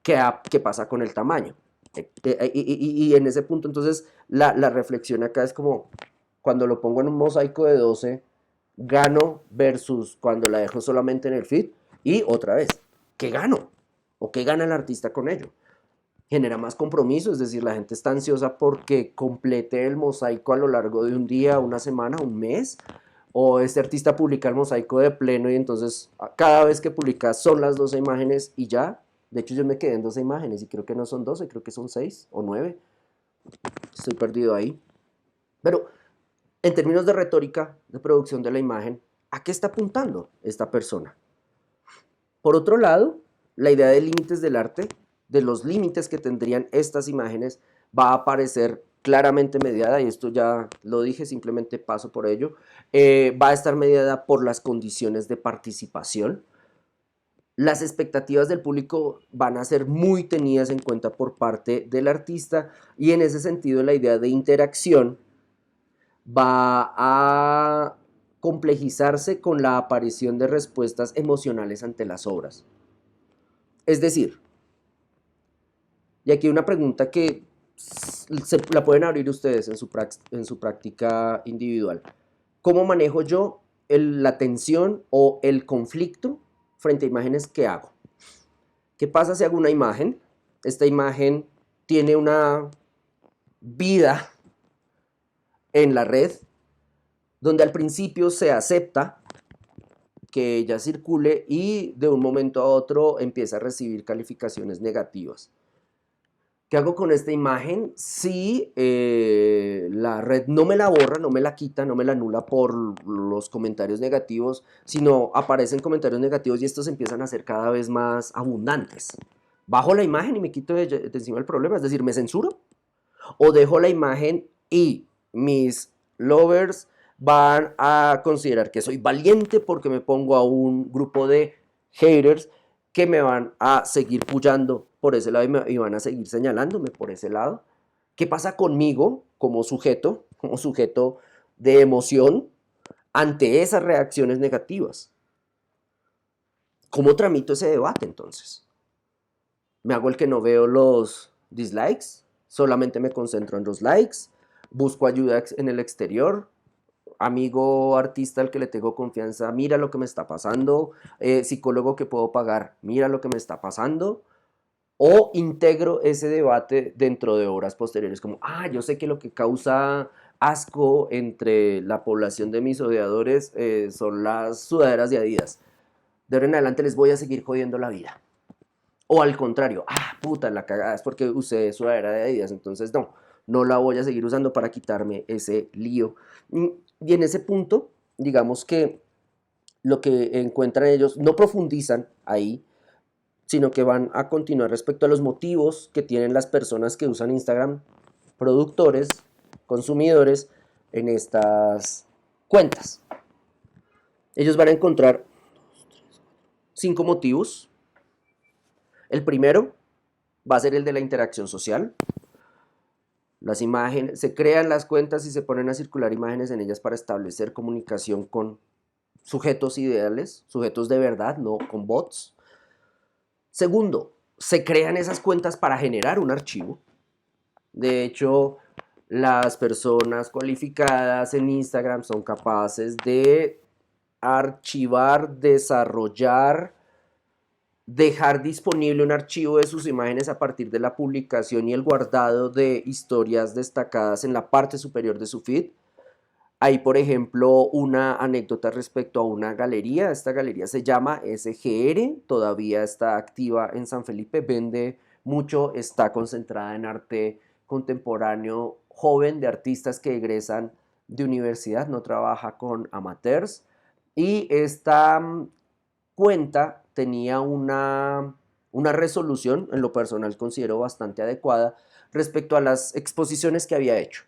S1: ¿Qué pasa con el tamaño? Y en ese punto entonces la reflexión acá es como, cuando lo pongo en un mosaico de 12 gano versus cuando la dejo solamente en el feed. Y otra vez, ¿qué gano? ¿O qué gana el artista con ello? Genera más compromiso, es decir, la gente está ansiosa porque complete el mosaico a lo largo de un día, una semana, un mes. O este artista publica el mosaico de pleno y entonces cada vez que publica son las 12 imágenes y ya. De hecho, yo me quedé en 12 imágenes y creo que no son 12, creo que son 6 o 9. Estoy perdido ahí. Pero en términos de retórica, de producción de la imagen, ¿a qué está apuntando esta persona? Por otro lado, la idea de límites del arte, de los límites que tendrían estas imágenes, va a aparecer claramente mediada, y esto ya lo dije, simplemente paso por ello, va a estar mediada por las condiciones de participación. Las expectativas del público van a ser muy tenidas en cuenta por parte del artista, y en ese sentido la idea de interacción va a complejizarse con la aparición de respuestas emocionales ante las obras. Es decir, y aquí hay una pregunta que la pueden abrir ustedes en su práctica individual. ¿Cómo manejo yo la tensión o el conflicto frente a imágenes que hago? ¿Qué pasa si hago una imagen? Esta imagen tiene una vida en la red donde al principio se acepta que ella circule y de un momento a otro empieza a recibir calificaciones negativas. ¿Qué hago con esta imagen? Si la red no me la borra, no me la quita, no me la anula por los comentarios negativos, sino aparecen comentarios negativos y estos empiezan a ser cada vez más abundantes. ¿Bajo la imagen y me quito de encima el problema? Es decir, ¿me censuro? ¿O dejo la imagen y mis lovers van a considerar que soy valiente porque me pongo a un grupo de haters que me van a seguir puyando por ese lado y van a seguir señalándome por ese lado? ¿Qué pasa conmigo como sujeto de emoción ante esas reacciones negativas? ¿Cómo tramito ese debate entonces? ¿Me hago el que no veo los dislikes? ¿Solamente me concentro en los likes? ¿Busco ayuda en el exterior? Amigo artista al que le tengo confianza, mira lo que me está pasando, psicólogo que puedo pagar, mira lo que me está pasando, o integro ese debate dentro de horas posteriores, como, yo sé que lo que causa asco entre la población de mis odiadores son las sudaderas de Adidas. De ahora en adelante les voy a seguir jodiendo la vida. O al contrario, puta, la cagada es porque usé sudadera de Adidas, entonces no la voy a seguir usando para quitarme ese lío. Y en ese punto, digamos que lo que encuentran ellos no profundizan ahí, sino que van a continuar respecto a los motivos que tienen las personas que usan Instagram, productores, consumidores, en estas cuentas. Ellos van a encontrar 5 motivos. El primero va a ser el de la interacción social. Las imágenes, se crean las cuentas y se ponen a circular imágenes en ellas para establecer comunicación con sujetos ideales, sujetos de verdad, no con bots. Segundo, se crean esas cuentas para generar un archivo. De hecho, las personas cualificadas en Instagram son capaces de archivar, desarrollar, dejar disponible un archivo de sus imágenes a partir de la publicación y el guardado de historias destacadas en la parte superior de su feed. Hay, por ejemplo, una anécdota respecto a una galería. Esta galería se llama SGR, todavía está activa en San Felipe, vende mucho, está concentrada en arte contemporáneo joven de artistas que egresan de universidad, no trabaja con amateurs. Y esta cuenta tenía una resolución, en lo personal considero bastante adecuada, respecto a las exposiciones que había hecho.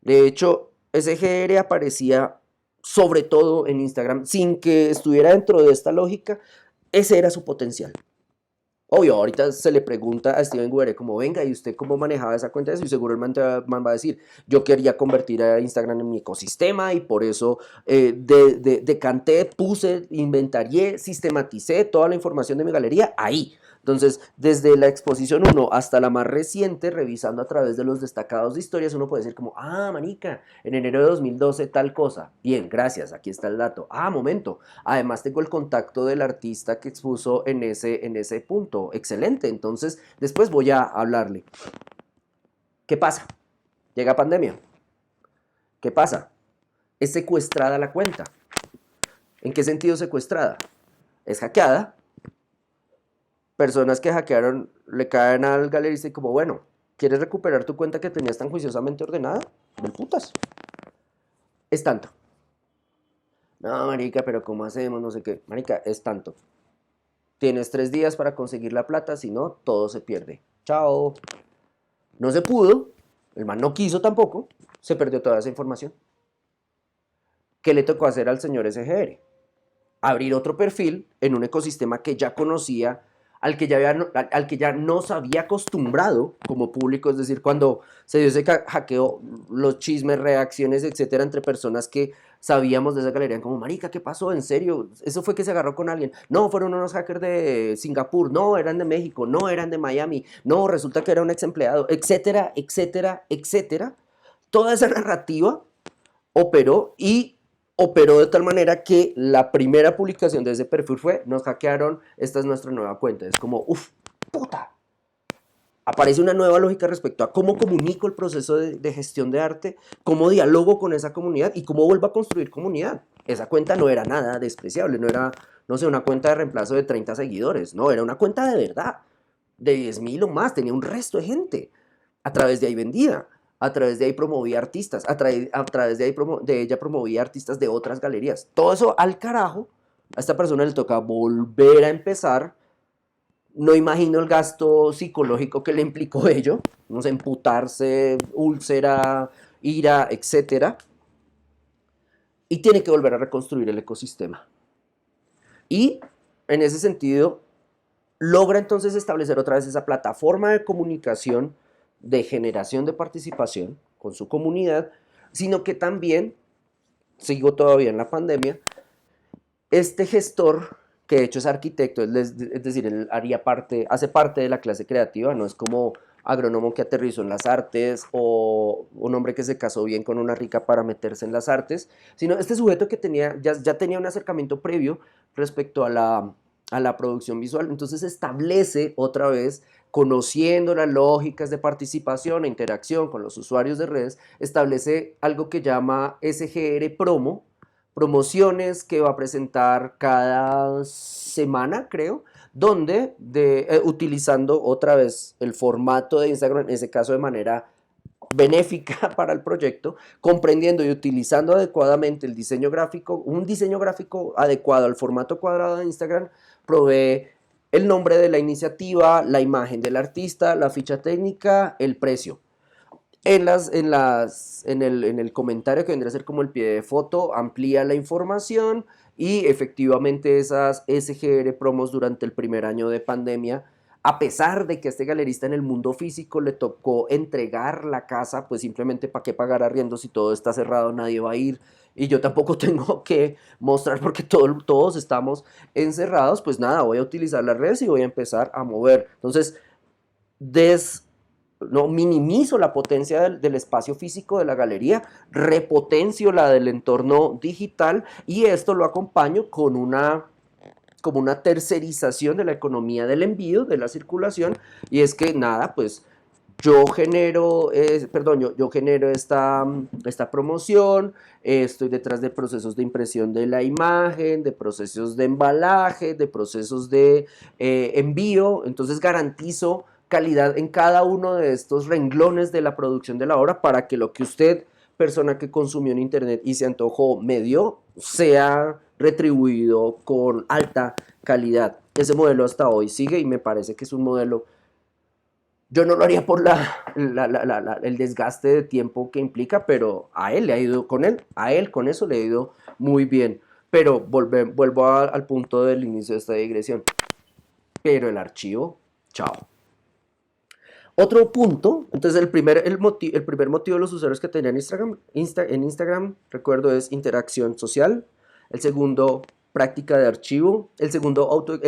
S1: De hecho, SGR aparecía sobre todo en Instagram, sin que estuviera dentro de esta lógica, ese era su potencial. Obvio, ahorita se le pregunta a Steven Guerre como, venga, ¿y usted cómo manejaba esa cuenta? Y seguro el man va a decir, yo quería convertir a Instagram en mi ecosistema y por eso decanté, puse, inventarié, sistematicé toda la información de mi galería ahí. Entonces, desde la exposición 1 hasta la más reciente, revisando a través de los destacados de historias, uno puede decir como, manica, en enero de 2012 tal cosa. Bien, gracias, aquí está el dato. Momento, además tengo el contacto del artista que expuso en ese punto. Excelente, entonces después voy a hablarle. ¿Qué pasa? Llega pandemia. ¿Qué pasa? Es secuestrada la cuenta. ¿En qué sentido secuestrada? Es hackeada. Personas que hackearon le caen al galerista y como, bueno, ¿quieres recuperar tu cuenta que tenías tan juiciosamente ordenada? Del putas. Es tanto. No, marica, pero ¿cómo hacemos? No sé qué. Marica, es tanto. Tienes 3 días para conseguir la plata, si no, todo se pierde. Chao. No se pudo, el man no quiso tampoco, se perdió toda esa información. ¿Qué le tocó hacer al señor SGR? Abrir otro perfil en un ecosistema que ya conocía al que ya nos había acostumbrado como público, es decir, cuando se dio ese hackeo, los chismes, reacciones, etcétera, entre personas que sabíamos de esa galería, como, marica, ¿qué pasó? ¿En serio? ¿Eso fue que se agarró con alguien? No, fueron unos hackers de Singapur, no, eran de México, no, eran de Miami, no, resulta que era un ex empleado, etcétera, etcétera, etcétera. Toda esa narrativa operó y operó de tal manera que la primera publicación de ese perfil fue, nos hackearon, esta es nuestra nueva cuenta. Es como, uff, puta. Aparece una nueva lógica respecto a cómo comunico el proceso de gestión de arte, cómo dialogo con esa comunidad y cómo vuelvo a construir comunidad. Esa cuenta no era nada despreciable, no era, no sé, una cuenta de reemplazo de 30 seguidores, no, era una cuenta de verdad, de 10.000 o más, tenía un resto de gente. A través de ahí vendía, a través de ahí promovía artistas, a través de ahí de ella promovía artistas de otras galerías. Todo eso al carajo, a esta persona le toca volver a empezar. No imagino el gasto psicológico que le implicó ello, no sé, emputarse, úlcera, ira, etcétera, y tiene que volver a reconstruir el ecosistema. Y en ese sentido, logra entonces establecer otra vez esa plataforma de comunicación, de generación de participación con su comunidad, sino que también, sigo todavía en la pandemia, este gestor, que de hecho es arquitecto, es decir, él hace parte de la clase creativa, no es como agrónomo que aterrizó en las artes o un hombre que se casó bien con una rica para meterse en las artes, sino este sujeto que ya tenía un acercamiento previo respecto a la producción visual, entonces establece otra vez, conociendo las lógicas de participación e interacción con los usuarios de redes, establece algo que llama SGR Promo, promociones que va a presentar cada semana, creo, donde utilizando otra vez el formato de Instagram, en ese caso de manera benéfica para el proyecto, comprendiendo y utilizando adecuadamente el diseño gráfico, un diseño gráfico adecuado al formato cuadrado de Instagram, provee el nombre de la iniciativa, la imagen del artista, la ficha técnica, el precio. En el comentario que vendría a ser como el pie de foto, amplía la información y efectivamente esas SGR promos durante el primer año de pandemia, a pesar de que a este galerista en el mundo físico le tocó entregar la casa, pues simplemente para qué pagar arriendo si todo está cerrado, nadie va a ir y yo tampoco tengo que mostrar porque todos estamos encerrados, pues nada, voy a utilizar las redes y voy a empezar a mover. Entonces, no minimizo la potencia del espacio físico de la galería, repotencio la del entorno digital y esto lo acompaño con como una tercerización de la economía del envío, de la circulación, y es que nada, pues yo genero esta promoción, estoy detrás de procesos de impresión de la imagen, de procesos de embalaje, de procesos de envío, entonces garantizo calidad en cada uno de estos renglones de la producción de la obra para que lo que usted, persona que consumió en internet y se antojó, me dio, sea retribuido con alta calidad. Ese modelo hasta hoy sigue y me parece que es un modelo. Yo no lo haría por el desgaste de tiempo que implica, pero a él le ha ido a él con eso le ha ido muy bien. Pero vuelvo al punto del inicio de esta digresión. Pero el archivo, chao. Otro punto, entonces el primer motivo de los usuarios que tenían en Instagram, recuerdo, es interacción social. El segundo, práctica de archivo. El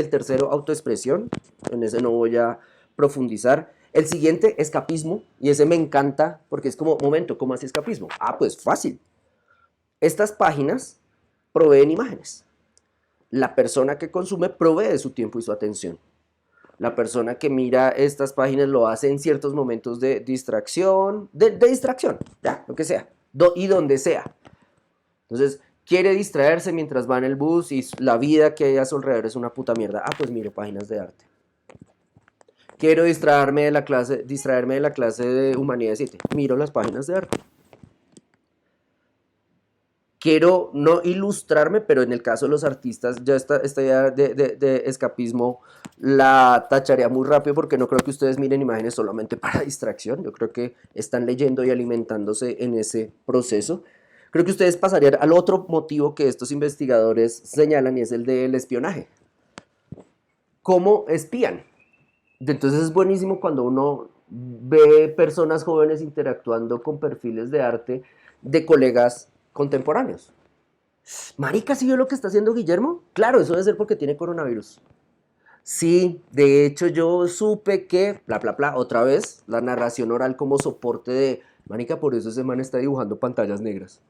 S1: tercero, autoexpresión. En ese no voy a profundizar. El siguiente, escapismo. Y ese me encanta porque es como, momento, ¿cómo así escapismo? Ah, pues fácil. Estas páginas proveen imágenes. La persona que consume provee de su tiempo y su atención. La persona que mira estas páginas lo hace en ciertos momentos de distracción, de distracción, ya, lo que sea, y donde sea. Entonces, quiere distraerse mientras va en el bus y la vida que hay a su alrededor es una puta mierda. Ah, pues miro páginas de arte. Quiero distraerme de la clase de Humanidad 7. Miro las páginas de arte. Quiero no ilustrarme, pero en el caso de los artistas, ya esta idea de escapismo la tacharía muy rápido porque no creo que ustedes miren imágenes solamente para distracción. Yo creo que están leyendo y alimentándose en ese proceso. Creo que ustedes pasarían al otro motivo que estos investigadores señalan y es el del espionaje. cómo espían. Entonces es buenísimo cuando uno ve personas jóvenes interactuando con perfiles de arte de colegas contemporáneos. Marica, ¿sí vio lo que está haciendo Guillermo? Claro, eso debe ser porque tiene coronavirus. Sí, de hecho yo supe que, bla, bla, bla, otra vez, la narración oral como soporte de, marica, por eso ese man está dibujando pantallas negras.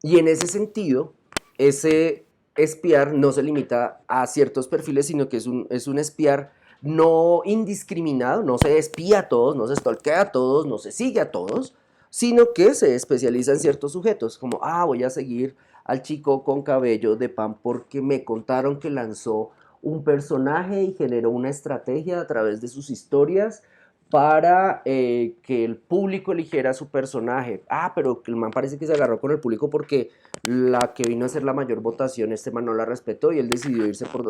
S1: Y en ese sentido, ese espiar no se limita a ciertos perfiles, sino que es un espiar no indiscriminado, no se espía a todos, no se stalkea a todos, no se sigue a todos, sino que se especializa en ciertos sujetos, como, voy a seguir al chico con cabello de pan porque me contaron que lanzó un personaje y generó una estrategia a través de sus historias para que el público eligiera su personaje. Pero el man parece que se agarró con el público porque la que vino a ser la mayor votación, este man no la respetó y él decidió irse por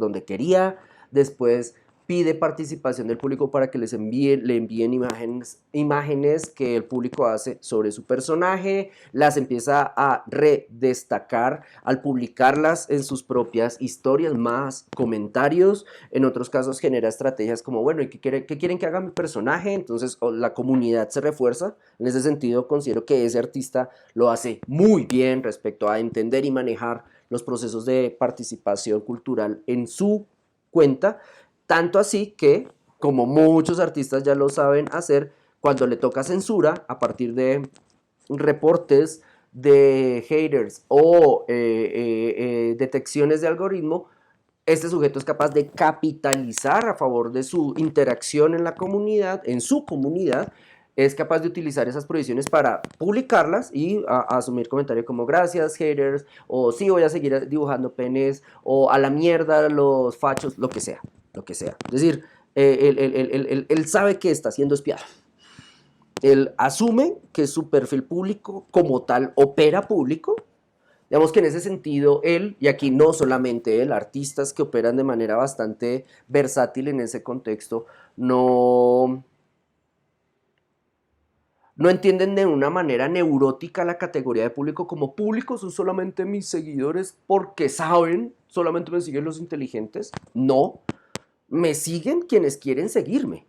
S1: donde quería. Después pide participación del público para que le envíen imágenes que el público hace sobre su personaje, las empieza a redestacar al publicarlas en sus propias historias, más comentarios. En otros casos genera estrategias como, bueno, ¿y qué quieren que haga mi personaje? Entonces la comunidad se refuerza. En ese sentido considero que ese artista lo hace muy bien respecto a entender y manejar los procesos de participación cultural en su cuenta, tanto así que, como muchos artistas ya lo saben hacer, cuando le toca censura, a partir de reportes de haters o detecciones de algoritmo, este sujeto es capaz de capitalizar a favor de su interacción en la comunidad, en su comunidad, es capaz de utilizar esas prohibiciones para publicarlas y asumir comentarios como gracias haters, o sí voy a seguir dibujando penes, o a la mierda los fachos, lo que sea, lo que sea. Es decir, él sabe que está siendo espiado. Él asume que su perfil público como tal opera público. Digamos que en ese sentido él, y aquí no solamente él, artistas que operan de manera bastante versátil en ese contexto, no entienden de una manera neurótica la categoría de público como público son solamente mis seguidores porque saben, solamente me siguen los inteligentes. No, me siguen quienes quieren seguirme.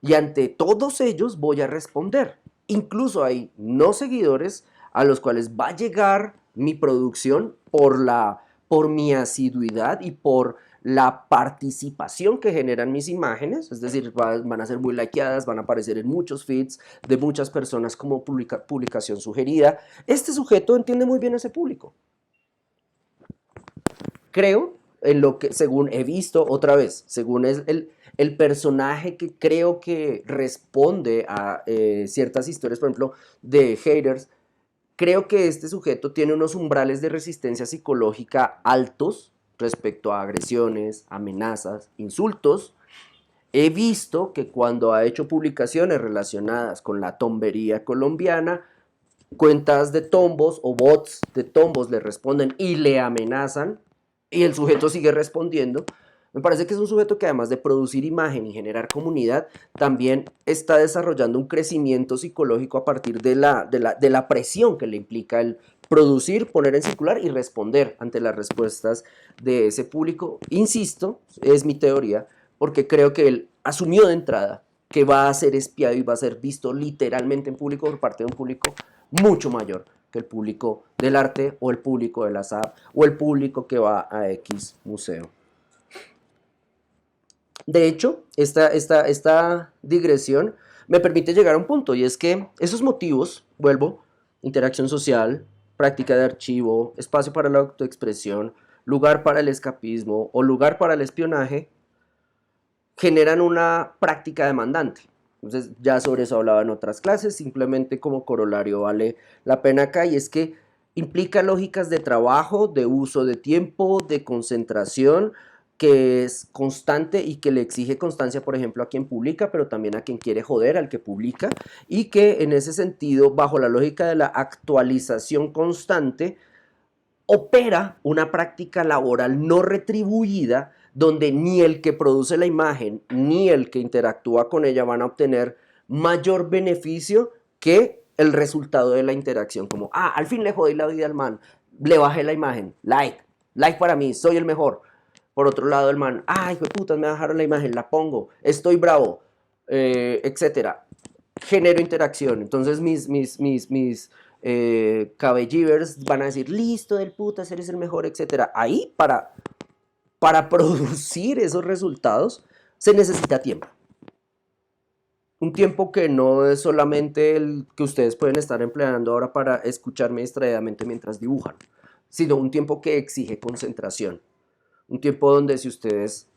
S1: Y ante todos ellos voy a responder. Incluso hay no seguidores a los cuales va a llegar mi producción por mi asiduidad y por la participación que generan mis imágenes, es decir, van a ser muy likeadas, van a aparecer en muchos feeds de muchas personas como publicación sugerida. Este sujeto entiende muy bien ese público. Creo, en lo que, según he visto otra vez, según es el personaje que creo que responde a ciertas historias, por ejemplo, de haters, creo que este sujeto tiene unos umbrales de resistencia psicológica altos respecto a agresiones, amenazas, insultos. He visto que cuando ha hecho publicaciones relacionadas con la tombería colombiana, cuentas de tombos o bots de tombos le responden y le amenazan y el sujeto sigue respondiendo. Me parece que es un sujeto que además de producir imagen y generar comunidad, también está desarrollando un crecimiento psicológico a partir de la presión que le implica el producir, poner en circular y responder ante las respuestas de ese público. Insisto, es mi teoría, porque creo que él asumió de entrada que va a ser espiado y va a ser visto literalmente en público por parte de un público mucho mayor que el público del arte o el público de la SAP o el público que va a X museo. De hecho, esta digresión me permite llegar a un punto y es que esos motivos, vuelvo, interacción social, práctica de archivo, espacio para la autoexpresión, lugar para el escapismo o lugar para el espionaje, generan una práctica demandante. Entonces ya sobre eso hablaba en otras clases, simplemente como corolario vale la pena acá y es que implica lógicas de trabajo, de uso de tiempo, de concentración, que es constante y que le exige constancia, por ejemplo, a quien publica, pero también a quien quiere joder, al que publica, y que en ese sentido, bajo la lógica de la actualización constante, opera una práctica laboral no retribuida donde ni el que produce la imagen ni el que interactúa con ella van a obtener mayor beneficio que el resultado de la interacción. Como, al fin le jodí la vida al man, le bajé la imagen, like para mí, soy el mejor. Por otro lado, el man, ay, hijo de putas, me bajaron la imagen, la pongo, estoy bravo, etcétera. Genero interacción. Entonces mis cabellivers van a decir, listo del putas, eres el mejor, etcétera. Ahí, para producir esos resultados, se necesita tiempo. Un tiempo que no es solamente el que ustedes pueden estar empleando ahora para escucharme distraídamente mientras dibujan, sino un tiempo que exige concentración. Un tiempo donde si ustedes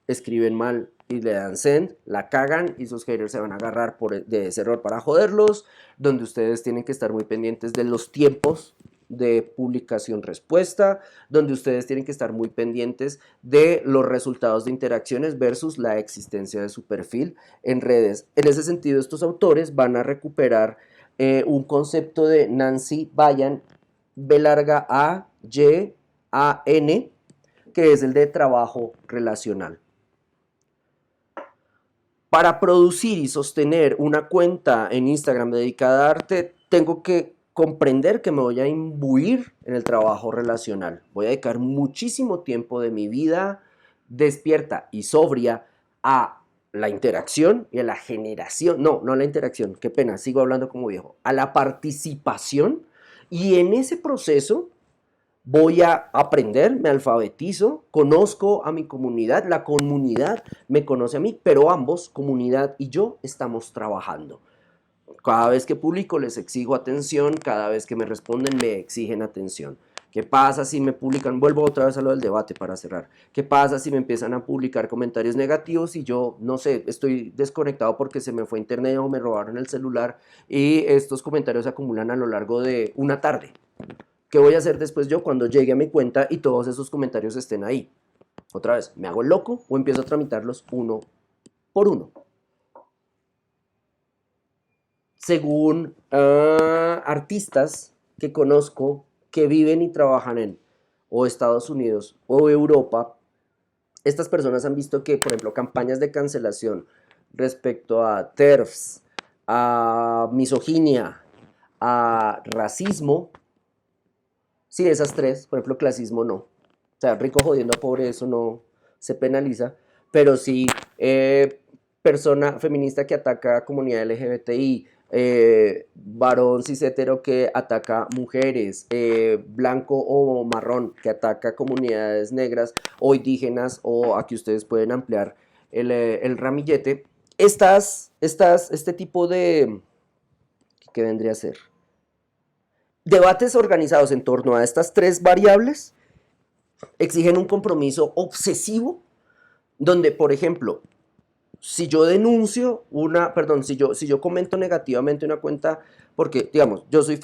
S1: escriben mal y le dan send, la cagan y sus haters se van a agarrar de ese error para joderlos, donde ustedes tienen que estar muy pendientes de los tiempos de publicación-respuesta, donde ustedes tienen que estar muy pendientes de los resultados de interacciones versus la existencia de su perfil en redes. En ese sentido, estos autores van a recuperar un concepto de Nancy Bayan, B larga A, Y, A, N, que es el de trabajo relacional. Para producir y sostener una cuenta en Instagram dedicada a arte, tengo que comprender que me voy a imbuir en el trabajo relacional. Voy a dedicar muchísimo tiempo de mi vida despierta y sobria a la interacción y a la generación, no a la interacción, qué pena, sigo hablando como viejo, a la participación, y en ese proceso voy a aprender, me alfabetizo, conozco a mi comunidad, la comunidad me conoce a mí, pero ambos, comunidad y yo, estamos trabajando. Cada vez que publico les exijo atención, cada vez que me responden me exigen atención. ¿Qué pasa si me publican? Vuelvo otra vez a lo del debate para cerrar. ¿Qué pasa si me empiezan a publicar comentarios negativos y yo, no sé, estoy desconectado porque se me fue internet o me robaron el celular y estos comentarios se acumulan a lo largo de una tarde? ¿Qué voy a hacer después yo cuando llegue a mi cuenta y todos esos comentarios estén ahí? Otra vez, ¿me hago el loco o empiezo a tramitarlos uno por uno? Según artistas que conozco que viven y trabajan en o Estados Unidos o Europa, estas personas han visto que, por ejemplo, campañas de cancelación respecto a TERFs, a misoginia, a racismo, sí, esas tres, por ejemplo, clasismo no. O sea, rico jodiendo a pobre, eso no se penaliza. Pero sí, persona feminista que ataca a comunidad LGBTI, varón cis hetero que ataca mujeres, blanco o marrón que ataca comunidades negras o indígenas, o aquí ustedes pueden ampliar el ramillete. Este tipo de... ¿Qué vendría a ser? Debates organizados en torno a estas tres variables exigen un compromiso obsesivo donde, por ejemplo, si yo denuncio si yo comento negativamente una cuenta, porque, digamos, yo soy,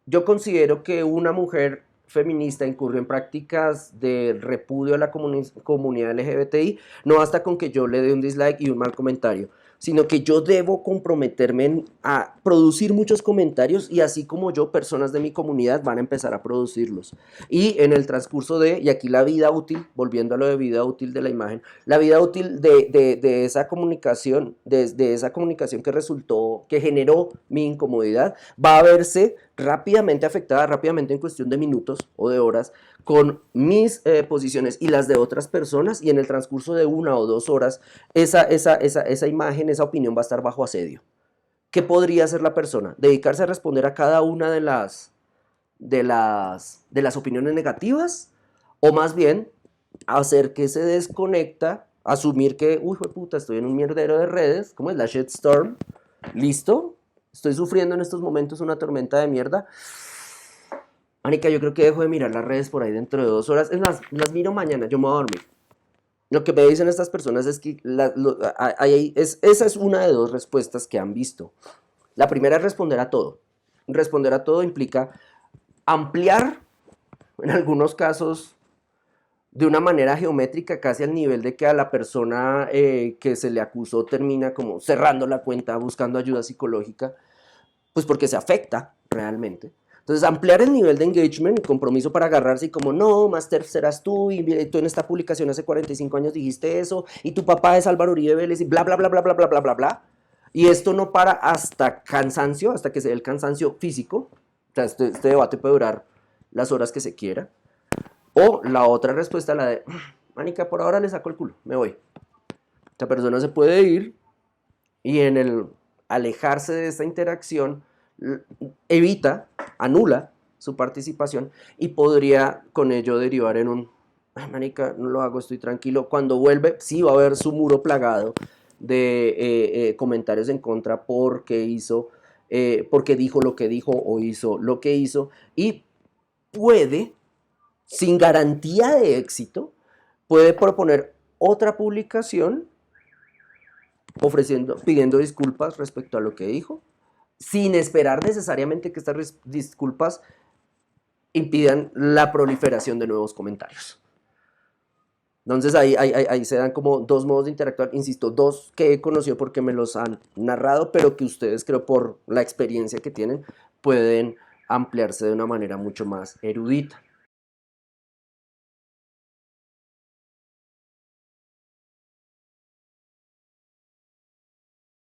S1: yo considero que una mujer feminista incurre en prácticas de repudio a la comunidad LGBTI, no basta con que yo le dé un dislike y un mal comentario, sino que yo debo comprometerme a producir muchos comentarios y así como yo, personas de mi comunidad van a empezar a producirlos. Y en el transcurso y aquí la vida útil, volviendo a lo de vida útil de la imagen, la vida útil de esa comunicación, de esa comunicación que resultó, que generó mi incomodidad, va a verse rápidamente afectada, rápidamente en cuestión de minutos o de horas, con mis posiciones y las de otras personas, y en el transcurso de 1 o 2 horas, esa imagen, esa opinión va a estar bajo asedio. ¿Qué podría hacer la persona? Dedicarse a responder a cada una de las opiniones negativas, o más bien hacer que se desconecta, asumir que, uy, puta, estoy en un mierdero de redes, ¿cómo es? La shitstorm, listo, estoy sufriendo en estos momentos una tormenta de mierda. Marica, yo creo que dejo de mirar las redes por ahí dentro de 2 horas, es más, las miro mañana, yo me voy a dormir. Lo que me dicen estas personas es que esa es una de 2 respuestas que han visto. La primera es responder a todo. Responder a todo implica ampliar, en algunos casos, de una manera geométrica, casi al nivel de que a la persona que se le acusó termina como cerrando la cuenta, buscando ayuda psicológica, pues porque se afecta realmente. Entonces, ampliar el nivel de engagement y compromiso para agarrarse y como, no, Master, serás tú, y tú en esta publicación hace 45 años dijiste eso, y tu papá es Álvaro Uribe Vélez, y bla, bla, bla, bla, bla, bla, bla, bla, bla. Y esto no para hasta cansancio, hasta que se dé el cansancio físico. O sea, este debate puede durar las horas que se quiera. O la otra respuesta, la de, manica, por ahora le saco el culo, me voy. Esta persona se puede ir y en el alejarse de esta interacción evita, anula su participación y podría con ello derivar en un, ay, manica, no lo hago, estoy tranquilo. Cuando vuelve, sí va a haber su muro plagado de comentarios en contra porque dijo lo que dijo o hizo lo que hizo y puede, sin garantía de éxito, puede proponer otra publicación pidiendo disculpas respecto a lo que dijo, sin esperar necesariamente que estas disculpas impidan la proliferación de nuevos comentarios. Entonces ahí se dan como dos modos de interactuar, insisto, dos que he conocido porque me los han narrado, pero que ustedes creo por la experiencia que tienen pueden ampliarse de una manera mucho más erudita.